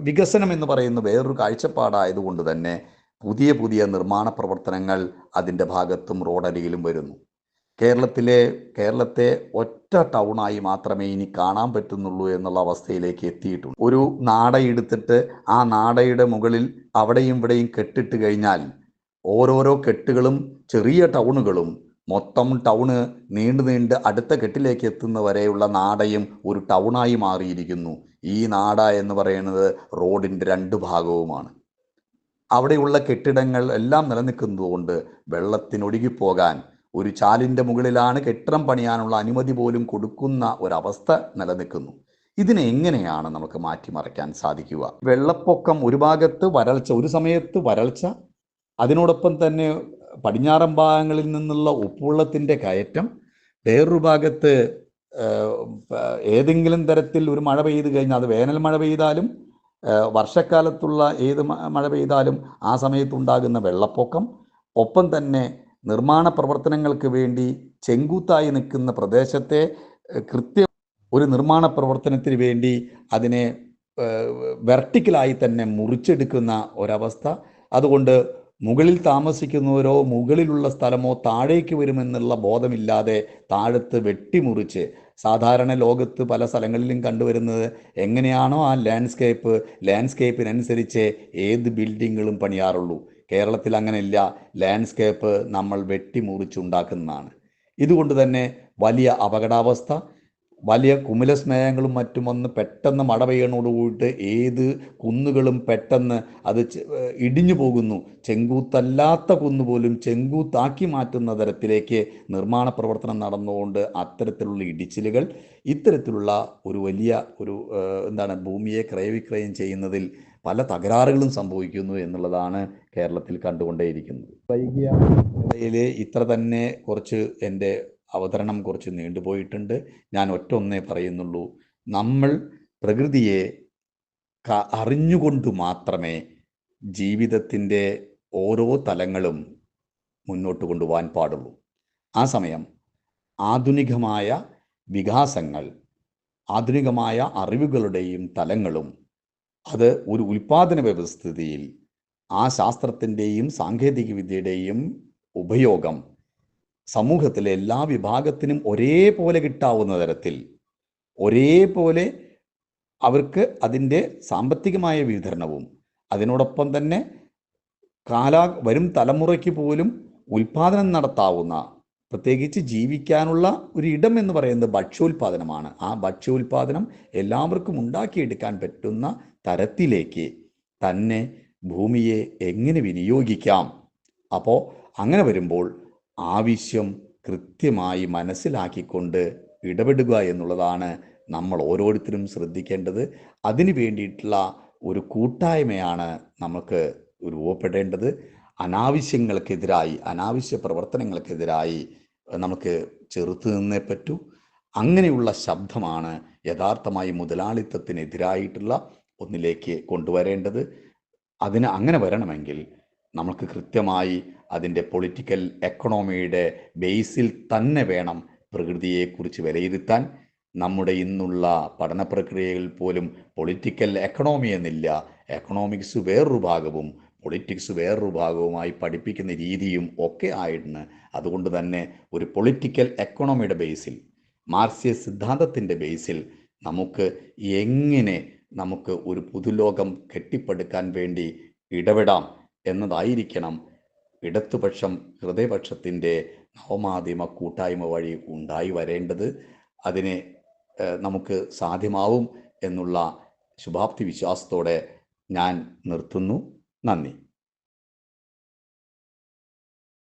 വികസനം എന്ന് പറയുന്ന വേറൊരു കാഴ്ചപ്പാടായതുകൊണ്ട് തന്നെ പുതിയ പുതിയ നിർമ്മാണ പ്രവർത്തനങ്ങൾ അതിൻ്റെ ഭാഗത്തും റോഡരികിലും വരുന്നു. കേരളത്തെ ഒറ്റ ടൗണായി മാത്രമേ ഇനി കാണാൻ പറ്റുന്നുള്ളൂ എന്നുള്ള അവസ്ഥയിലേക്ക് എത്തിയിട്ടുണ്ട്. ഒരു നാടയെടുത്തിട്ട് ആ നാടയുടെ മുകളിൽ അവിടെയും ഇവിടെയും കെട്ടിട്ട് കഴിഞ്ഞാൽ ഓരോരോ കെട്ടുകളും ചെറിയ ടൗണുകളും മൊത്തം ടൗണ് നീണ്ട് അടുത്ത കെട്ടിലേക്ക് എത്തുന്ന വരെയുള്ള നാടയും ഒരു ടൗണായി മാറിയിരിക്കുന്നു. ഈ നാട എന്ന് പറയുന്നത് റോഡിൻ്റെ 2 ഭാഗവുമാണ്. അവിടെയുള്ള കെട്ടിടങ്ങൾ എല്ലാം നിലനിൽക്കുന്നതുകൊണ്ട് വെള്ളത്തിനൊഴുകിപ്പോകാൻ ഒരു ചാലിൻ്റെ മുകളിലാണ് കെട്ടിടം പണിയാനുള്ള അനുമതി പോലും കൊടുക്കുന്ന ഒരവസ്ഥ നിലനിൽക്കുന്നു. ഇതിനെ എങ്ങനെയാണ് നമുക്ക് മാറ്റിമറിക്കാൻ സാധിക്കുക? വെള്ളപ്പൊക്കം ഒരു ഭാഗത്ത് വരൾച്ച, ഒരു സമയത്ത് വരൾച്ച, അതിനോടൊപ്പം തന്നെ പടിഞ്ഞാറൻ ഭാഗങ്ങളിൽ നിന്നുള്ള ഉപ്പുവെള്ളത്തിൻ്റെ കയറ്റം, വേറൊരു ഭാഗത്ത് ഏതെങ്കിലും തരത്തിൽ ഒരു മഴ പെയ്തു കഴിഞ്ഞാൽ, അത് വേനൽ മഴ പെയ്താലും വർഷക്കാലത്തുള്ള ഏത് മഴ പെയ്താലും ആ സമയത്തുണ്ടാകുന്ന വെള്ളപ്പൊക്കം, ഒപ്പം തന്നെ നിർമ്മാണ പ്രവർത്തനങ്ങൾക്ക് വേണ്ടി ചെങ്കൂത്തായി നിൽക്കുന്ന പ്രദേശത്തെ കൃത്യം ഒരു നിർമ്മാണ പ്രവർത്തനത്തിന് വേണ്ടി അതിനെ വെർട്ടിക്കലായി തന്നെ മുറിച്ചെടുക്കുന്ന ഒരവസ്ഥ. അതുകൊണ്ട് മുകളിൽ താമസിക്കുന്നവരോ മുകളിലുള്ള സ്ഥലമോ താഴേക്ക് വരുമെന്നുള്ള ബോധമില്ലാതെ താഴത്ത് വെട്ടിമുറിച്ച്, സാധാരണ ലോകത്ത് പല സ്ഥലങ്ങളിലും കണ്ടുവരുന്നത് എങ്ങനെയാണോ ആ ലാൻഡ്സ്കേപ്പിനനുസരിച്ച് ഏത് ബിൽഡിങ്ങുകളും പണിയാറുള്ളൂ. കേരളത്തിൽ അങ്ങനെയില്ല. ലാൻഡ്സ്കേപ്പ് നമ്മൾ വെട്ടിമുറിച്ചുണ്ടാക്കുന്നതാണ്. ഇതുകൊണ്ട് തന്നെ വലിയ അപകടാവസ്ഥ, വലിയ കുമിലസ് മേഘങ്ങളും മറ്റും വന്ന് പെട്ടെന്ന് മഴ പെയ്യണോടുകൂടിയിട്ട് ഏത് കുന്നുകളും പെട്ടെന്ന് അത് ഇടിഞ്ഞു പോകുന്നു. ചെങ്കൂത്തല്ലാത്ത കുന്നുപോലും ചെങ്കൂത്താക്കി മാറ്റുന്ന തരത്തിലേക്ക് നിർമ്മാണ പ്രവർത്തനം നടന്നുകൊണ്ട് അത്തരത്തിലുള്ള ഇടിച്ചിലുകൾ, ഇത്തരത്തിലുള്ള ഒരു വലിയ ഭൂമിയെ ക്രയവിക്രയം ചെയ്യുന്നതിൽ പല തകരാറുകളും സംഭവിക്കുന്നു എന്നുള്ളതാണ് കേരളത്തിൽ കണ്ടുകൊണ്ടേയിരിക്കുന്നത്. വൈകിയ ഇടയിൽ ഇത്ര തന്നെ കുറച്ച് എൻ്റെ അവതരണം കുറച്ച് നീണ്ടുപോയിട്ടുണ്ട്. ഞാൻ ഒറ്റൊന്നേ പറയുന്നുള്ളൂ. നമ്മൾ പ്രകൃതിയെ അറിഞ്ഞുകൊണ്ട് മാത്രമേ ജീവിതത്തിൻ്റെ ഓരോ തലങ്ങളും മുന്നോട്ട് കൊണ്ടുപോകാൻ പാടുള്ളൂ. ആ സമയം ആധുനികമായ വികാസങ്ങൾ, ആധുനികമായ അറിവുകളുടെയും തലങ്ങളും അത് ഒരു ഉൽപാദന വ്യവസ്ഥിതിയിൽ ആ ശാസ്ത്രത്തിൻ്റെയും സാങ്കേതിക വിദ്യയുടെയും ഉപയോഗം സമൂഹത്തിലെ എല്ലാ വിഭാഗത്തിനും ഒരേപോലെ കിട്ടാവുന്ന തരത്തിൽ, ഒരേപോലെ അവർക്ക് അതിൻ്റെ സാമ്പത്തികമായ വിതരണവും, അതിനോടൊപ്പം തന്നെ വരും തലമുറയ്ക്ക് പോലും ഉൽപാദനം നടത്താവുന്ന, പ്രത്യേകിച്ച് ജീവിക്കാനുള്ള ഒരു ഇടം എന്ന് പറയുന്നത് ഭക്ഷ്യോൽപാദനമാണ്. ആ ഭക്ഷ്യോൽപാദനം എല്ലാവർക്കും ഉണ്ടാക്കിയെടുക്കാൻ പറ്റുന്ന തരത്തിലേക്ക് തന്നെ ഭൂമിയെ എങ്ങനെ വിനിയോഗിക്കാം. അപ്പോൾ അങ്ങനെ വരുമ്പോൾ ആവശ്യം കൃത്യമായി മനസ്സിലാക്കിക്കൊണ്ട് ഇടപെടുക എന്നുള്ളതാണ് നമ്മൾ ഓരോരുത്തരും ശ്രദ്ധിക്കേണ്ടത്. അതിനു വേണ്ടിയിട്ടുള്ള ഒരു കൂട്ടായ്മയാണ് നമുക്ക് രൂപപ്പെടേണ്ടത്. അനാവശ്യങ്ങൾക്കെതിരായി, അനാവശ്യ പ്രവർത്തനങ്ങൾക്കെതിരായി നമുക്ക് ചെറുത്തു നിന്നേ പറ്റൂ. അങ്ങനെയുള്ള ശബ്ദമാണ് യഥാർത്ഥമായി മുതലാളിത്തത്തിനെതിരായിട്ടുള്ള ഒന്നിലേക്ക് കൊണ്ടുവരേണ്ടത്. അങ്ങനെ വരണമെങ്കിൽ നമുക്ക് കൃത്യമായി അതിൻ്റെ പൊളിറ്റിക്കൽ എക്കണോമിയുടെ ബേസിൽ തന്നെ വേണം പ്രകൃതിയെക്കുറിച്ച് വിലയിരുത്താൻ. നമ്മുടെ ഇന്നുള്ള പഠന പ്രക്രിയകളിൽ പോലും പൊളിറ്റിക്കൽ എക്കണോമി എന്നില്ല. എക്കണോമിക്സ് വേറൊരു ഭാഗവും പൊളിറ്റിക്സ് വേറൊരു ഭാഗവുമായി പഠിപ്പിക്കുന്ന രീതിയും ഒക്കെ ആയിട്ടുണ്ട്. അതുകൊണ്ട് തന്നെ ഒരു പൊളിറ്റിക്കൽ എക്കണോമിയുടെ ബേസിൽ, മാർക്സിയ സിദ്ധാന്തത്തിൻ്റെ ബേസിൽ നമുക്ക് ഒരു പുതുലോകം കെട്ടിപ്പടുക്കാൻ വേണ്ടി ഇടപെടാം എന്നതായിരിക്കണം ഇടതുപക്ഷം ഹൃദയപക്ഷത്തിൻ്റെ നവമാധ്യമ കൂട്ടായ്മ വഴി ഉണ്ടായി വരേണ്ടത്. അതിനെ നമുക്ക് സാധ്യമാവും എന്നുള്ള ശുഭാപ്തി വിശ്വാസത്തോടെ ഞാൻ നിർത്തുന്നു. നന്ദി.